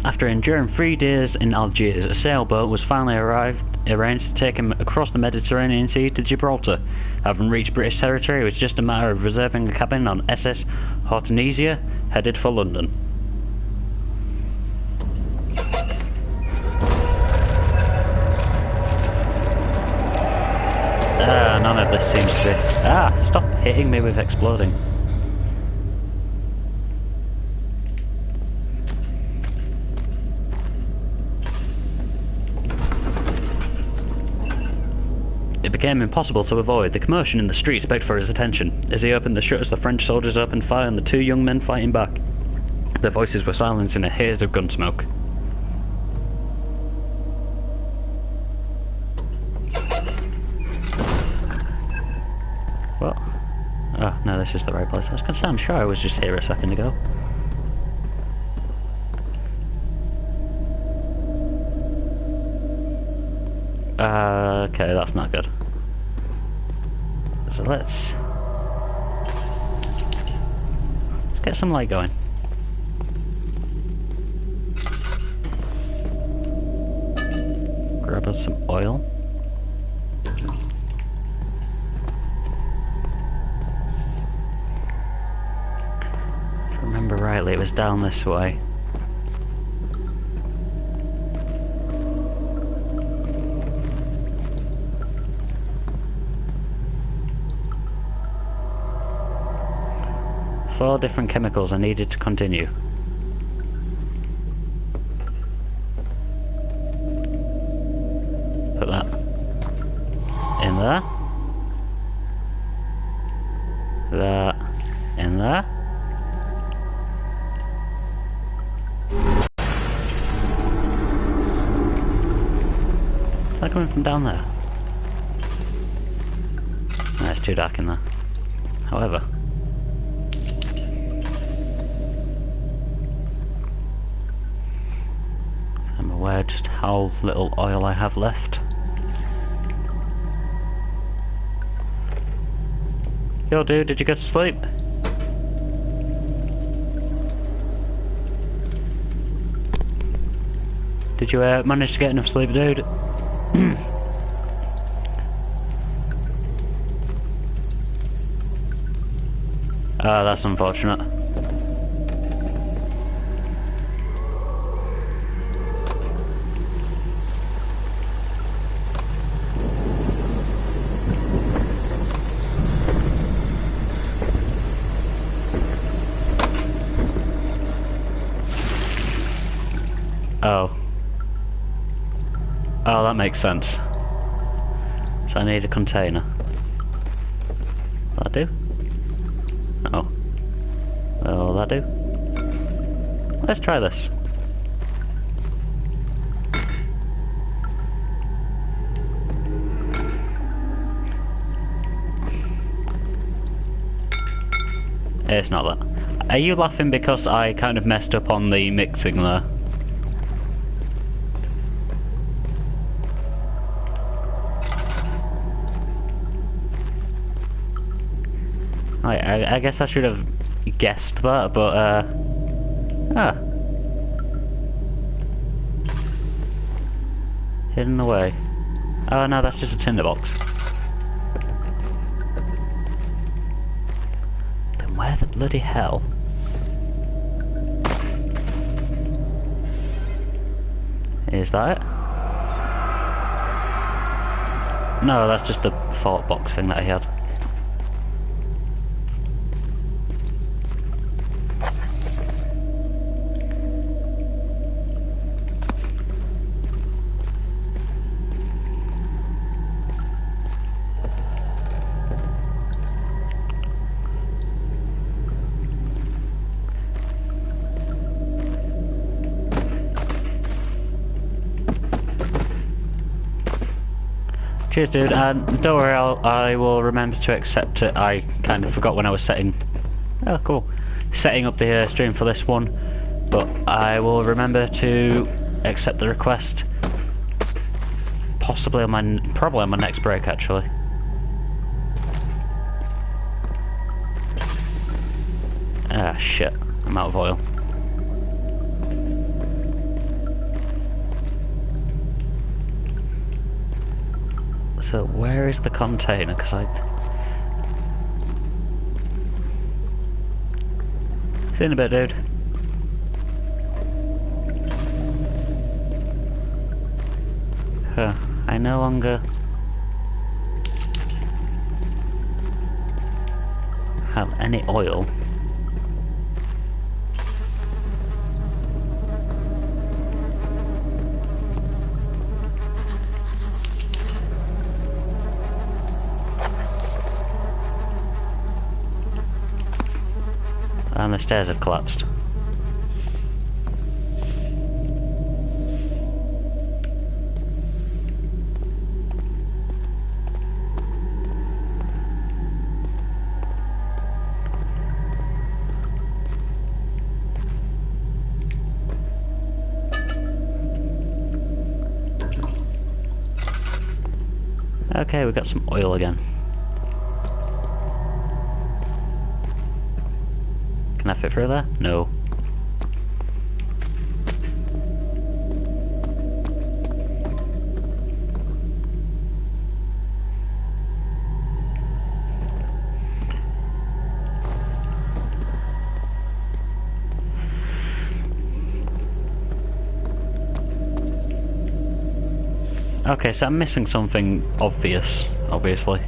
After enduring 3 days in Algiers, a sailboat was finally arranged to take him across the Mediterranean Sea to Gibraltar. Having reached British territory, it was just a matter of reserving a cabin on SS Amnesia, headed for London. None of this seems to be... stop hitting me with exploding. It became impossible to avoid. The commotion in the streets begged for his attention. As he opened the shutters, the French soldiers opened fire on the 2 young men fighting back. Their voices were silenced in a haze of gun smoke. What? Oh, no, this is the right place. I was going to say, I'm sure I was just here a second ago. Okay, that's not good. So let's get some light going. Grab us some oil. If I remember rightly, it was down this way. Four different chemicals are needed to continue. Put that in there. That in there. Is that coming from down there? No, it's too dark in there. However, I'm aware just how little oil I have left. Yo dude, did you go to sleep? Did you manage to get enough sleep, dude? That's unfortunate. Oh, that makes sense. So I need a container. Will that do? Oh. Will that do? Let's try this. It's not that. Are you laughing because I kind of messed up on the mixing there? I guess I should have guessed that, but hidden away. Oh no, that's just a tinderbox. Then where the bloody hell? Is that it? No, that's just the fort box thing that he had. Cheers, dude. And don't worry, I will remember to accept it. I kind of forgot when I was setting. Oh, cool. Setting up the stream for this one, but I will remember to accept the request. Probably on my next break, actually. Ah, shit. I'm out of oil. So where is the container? Because see you in a bit, dude. Huh. I no longer have any oil. And the stairs have collapsed. Okay, we got some oil again. Can I fit through there? No. Okay, so I'm missing something obvious, obviously.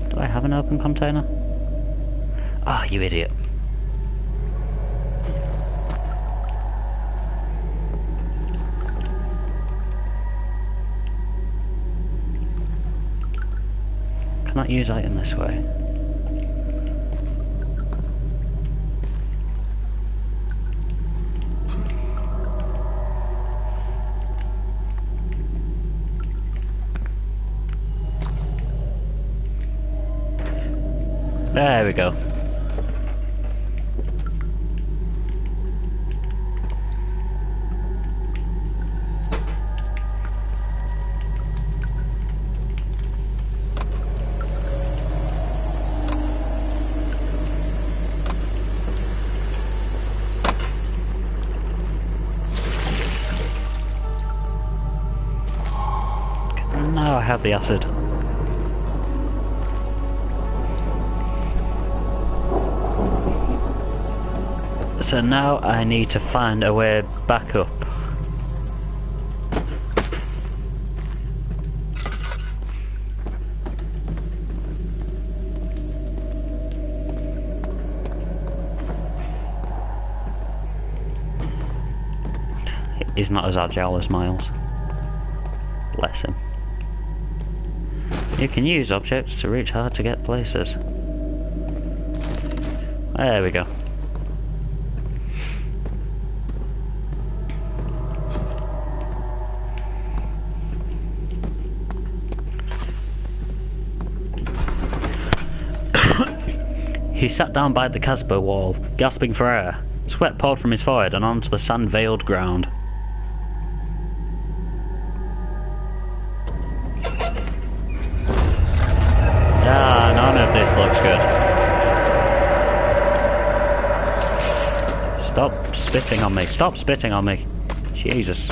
Do I have an open container? Ah, you idiot. Cannot use item this way. There we go. Now I have the acid. So now I need to find a way back up. He's not as agile as Miles. Bless him. You can use objects to reach hard to get places. There we go. He sat down by the Casbah wall, gasping for air. Sweat poured from his forehead and onto the sand-veiled ground. Ah, none of this looks good. Stop spitting on me. Stop spitting on me. Jesus.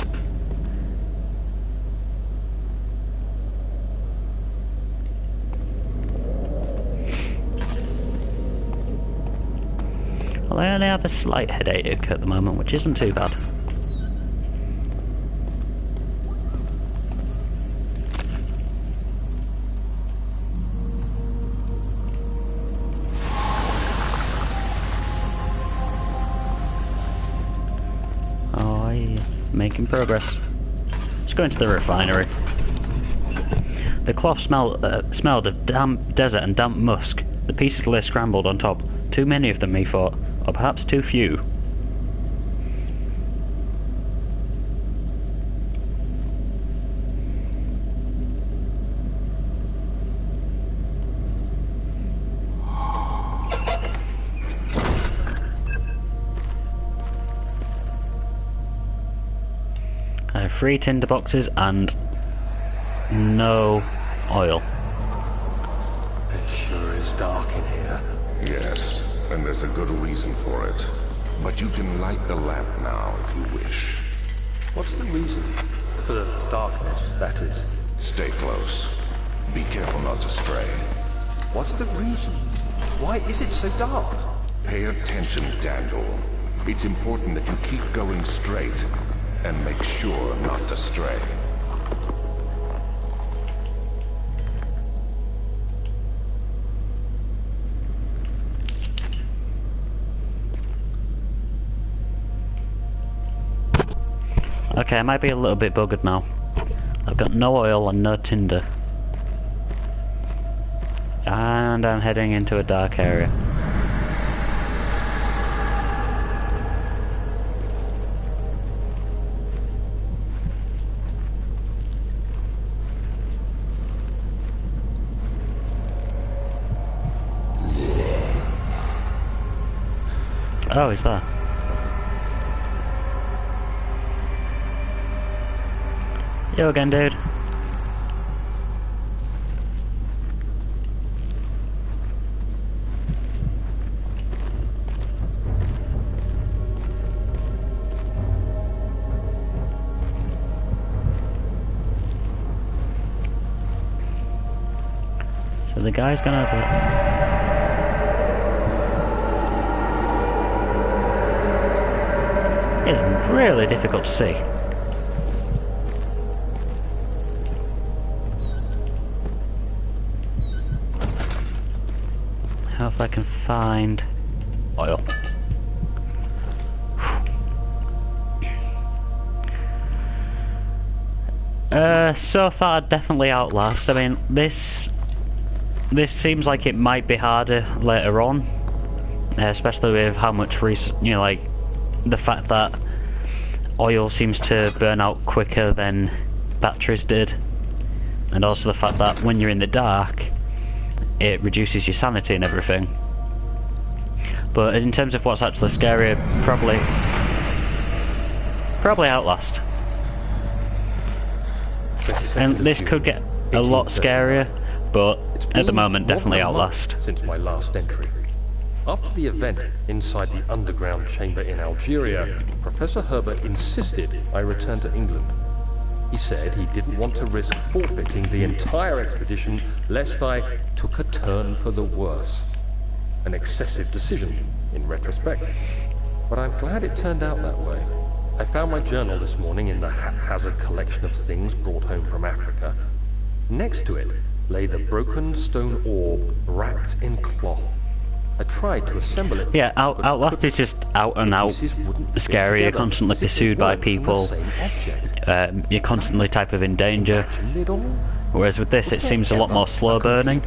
Well, I only have a slight headache at the moment, which isn't too bad. Oh, yeah. Making progress. Let's go into the refinery. The cloth smelled of damp desert and damp musk. The pieces lay scrambled on top. Too many of them, he thought, or perhaps too few. I have 3 tinder boxes and no oil. It sure is dark in here. Yes, and there's a good reason for it. But you can light the lamp now if you wish. What's the reason? For the darkness, that is. Stay close. Be careful not to stray. What's the reason? Why is it so dark? Pay attention, Daniel. It's important that you keep going straight and make sure not to stray. Okay, I might be a little bit buggered now. I've got no oil and no tinder. And I'm heading into a dark area. Oh, he's there. You again, dude. So the guy's gonna have It's really difficult to see. How if I can find oil? So far, definitely Outlast. I mean, this seems like it might be harder later on, especially with how much like the fact that oil seems to burn out quicker than batteries did, and also the fact that when you're in the dark, it reduces your sanity and everything. But in terms of what's actually scarier, probably Outlast. And this could get a lot scarier, but at the moment, definitely Outlast. Since my last entry. After the event inside the underground chamber in Algeria, Professor Herbert insisted I return to England. He said he didn't want to risk forfeiting the entire expedition lest I took a turn for the worse. An excessive decision, in retrospect. But I'm glad it turned out that way. I found my journal this morning in the haphazard collection of things brought home from Africa. Next to it lay the broken stone orb wrapped in cloth. I tried to assemble it. Yeah, Outlast is just out and out scary. You're constantly pursued by people. You're constantly type of in danger. Whereas with this, it seems a lot more slow burning.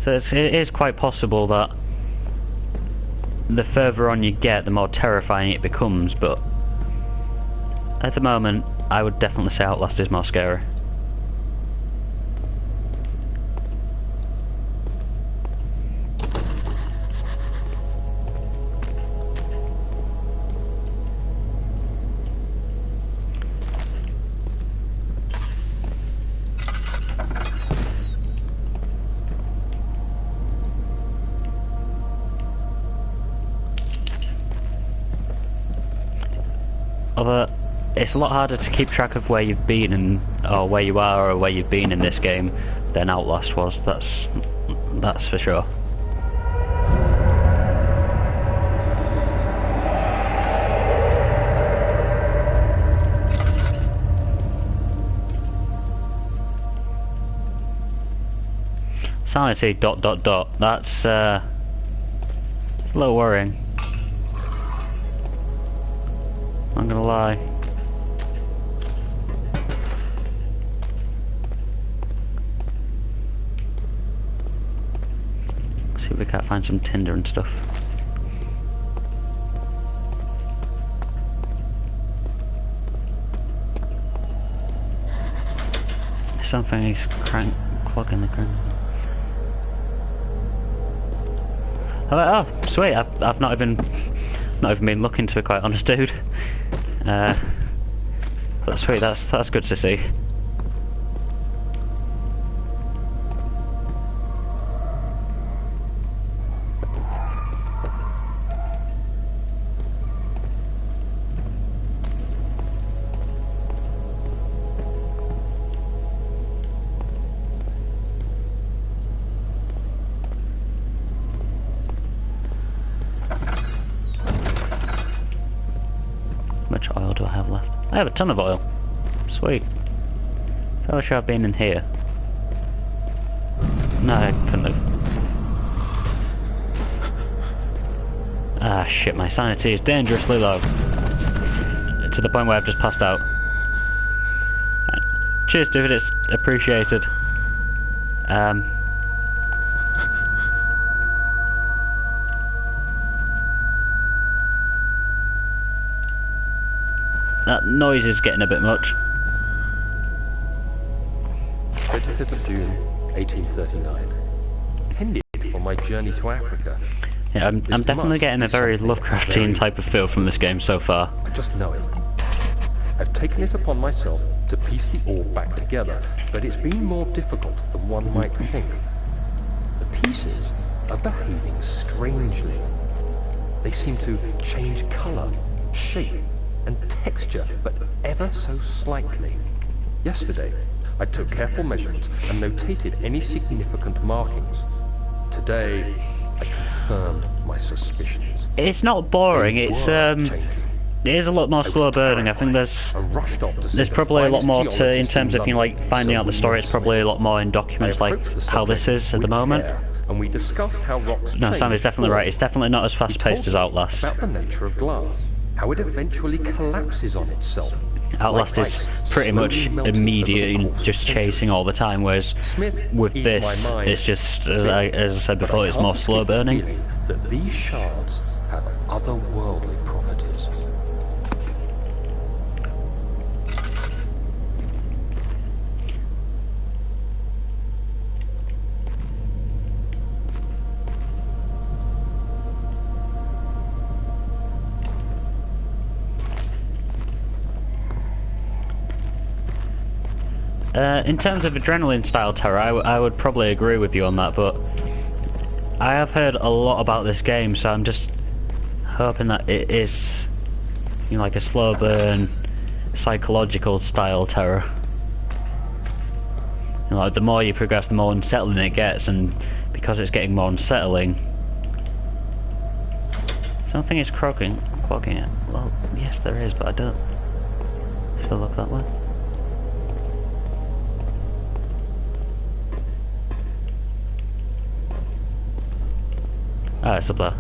So it is quite possible that the further on you get, the more terrifying it becomes, but at the moment, I would definitely say Outlast is more scary. Although it's a lot harder to keep track of where you've been or where you are or where you've been in this game than Outlast was. That's for sure. Sanity ... That's a little worrying. I'm gonna lie. if we can't find some tinder and stuff. Something is clogging the ground. Oh, sweet! I've not even been looking, to be quite honest, dude. But sweet, that's good to see. Much oil do I have left? I have a ton of oil. Sweet. Fairly sure I've been in here. No, I couldn't have. Ah, shit, my sanity is dangerously low. To the point where I've just passed out. Cheers, dude, it's appreciated. That noise is getting a bit much. 25th of June, 1839. Intended for my journey to Africa. Yeah, I'm definitely getting a very Lovecraftian type of feel from this game so far. I just know it. I've taken it upon myself to piece the orb back together, but it's been more difficult than one might think. The pieces are behaving strangely. They seem to change colour, shape, and texture, but ever so slightly. Yesterday, I took careful measurements and notated any significant markings. Today, I confirmed my suspicions. It's not boring, it is a lot more slow burning. I think there's probably a lot more to, in terms of, you know, like finding out the story, it's probably a lot more in documents like how this is at the moment. And we discussed how rocks No, Sam is definitely right, it's definitely not as fast paced as Outlast. About the nature of glass, how it eventually collapses on itself. Outlast is pretty much immediate, just chasing all the time, whereas with this, it's just, as I said before, it's more slow burning. That these shards have otherworldly properties. In terms of adrenaline-style terror, I would probably agree with you on that, but I have heard a lot about this game, so I'm just hoping that it is, you know, like a slow burn, psychological-style terror. You know, like the more you progress, the more unsettling it gets, and because it's getting more unsettling, something is clogging it. Well, yes, there is, but I don't. Should I look that way? Ah, it's up there.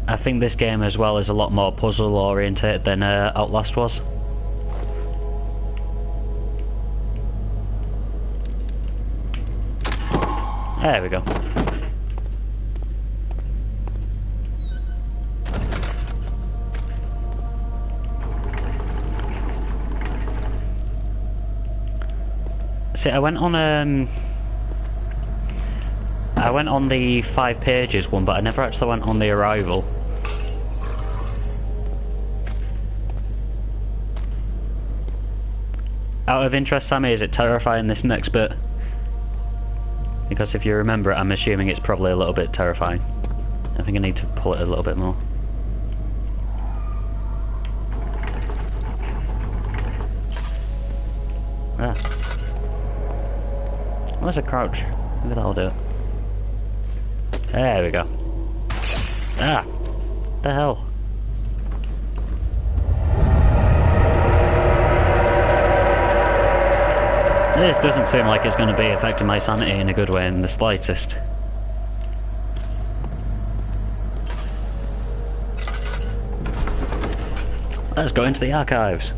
I think this game as well is a lot more puzzle oriented than Outlast was. There we go. See, I went on the 5 pages one, but I never actually went on the arrival. Out of interest, Sammy, is it terrifying, this next bit? Because if you remember it, I'm assuming it's probably a little bit terrifying. I think I need to pull it a little bit more. Ah. Where's a crouch? Maybe that'll do it. There we go. Ah! The hell? This doesn't seem like it's going to be affecting my sanity in a good way in the slightest. Let's go into the archives.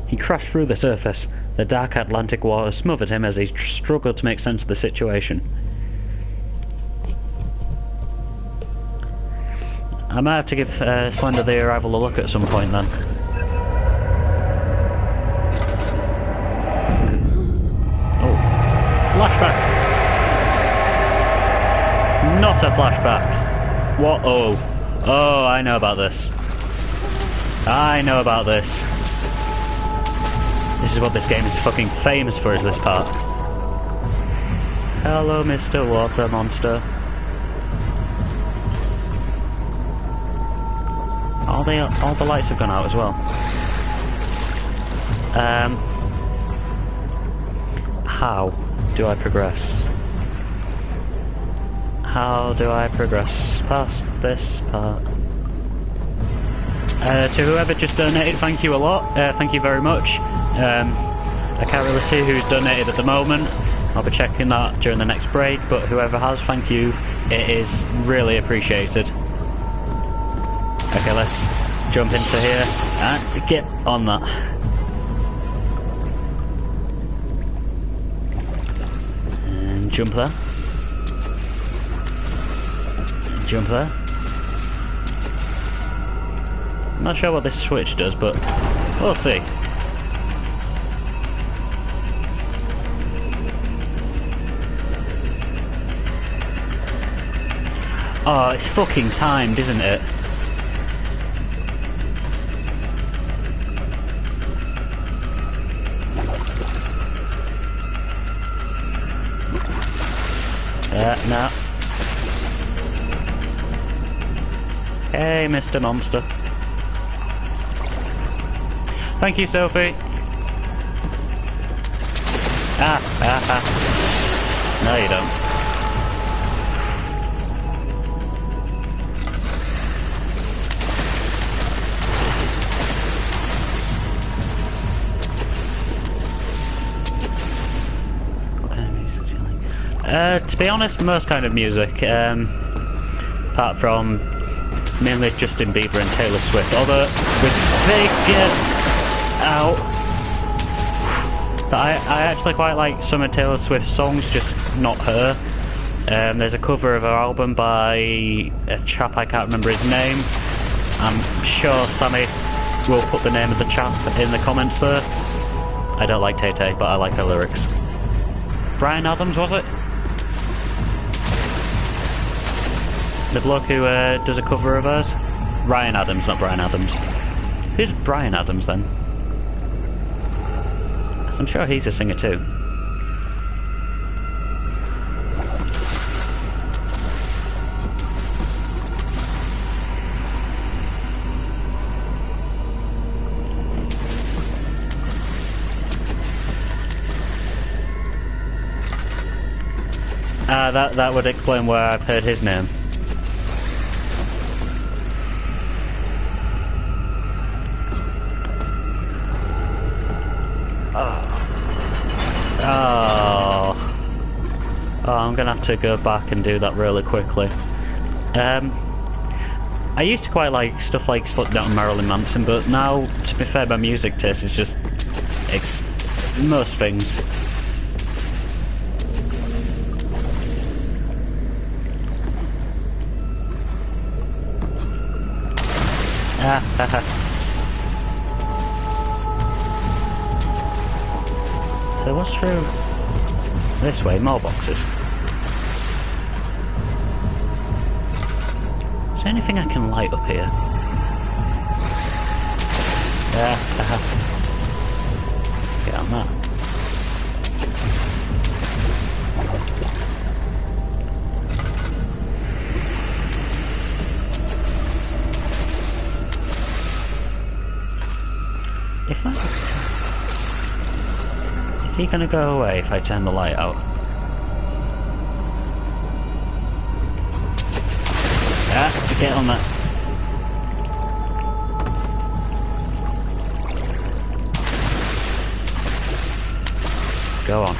He crashed through the surface. The dark Atlantic water smothered him as he struggled to make sense of the situation. I might have to give Slender the Arrival a look at some point then. Oh. Flashback! Not a flashback! What? Oh. Oh, I know about this. I know about this. This is what this game is fucking famous for, is this part. Hello, Mr. Water Monster. All the lights have gone out as well. How do I progress? How do I progress past this part? To whoever just donated, thank you a lot. Thank you very much. I can't really see who's donated at the moment. I'll be checking that during the next break, but whoever has, thank you. It is really appreciated. Okay, let's jump into here and get on that. And jump there. And jump there. I'm not sure what this switch does, but we'll see. Oh, it's fucking timed, isn't it? No. Hey, Mr. Monster. Thank you, Sophie. No, you don't. To be honest, most kind of music, apart from mainly Justin Bieber and Taylor Swift, although with Figure Out, but I actually quite like some of Taylor Swift's songs, just not her. There's a cover of her album by a chap, I can't remember his name. I'm sure Sammy will put the name of the chap in the comments there. I don't like Tay-Tay, but I like her lyrics. Bryan Adams, was it? The bloke who does a cover of hers? Ryan Adams, not Bryan Adams. Who's Bryan Adams then? Because I'm sure he's a singer too. That would explain where I've heard his name. Oh, I'm gonna have to go back and do that really quickly. I used to quite like stuff like Slipknot and Marilyn Manson, but now, to be fair, my music taste is just... it's most things. So what's through this way? More boxes. Is there anything I can light up here? Get on that. Is he gonna go away if I turn the light out? Get on that. Go on.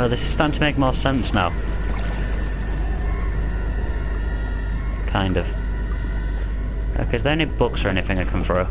Oh, this is starting to make more sense now. Kind of. Okay, is there any books or anything I can throw?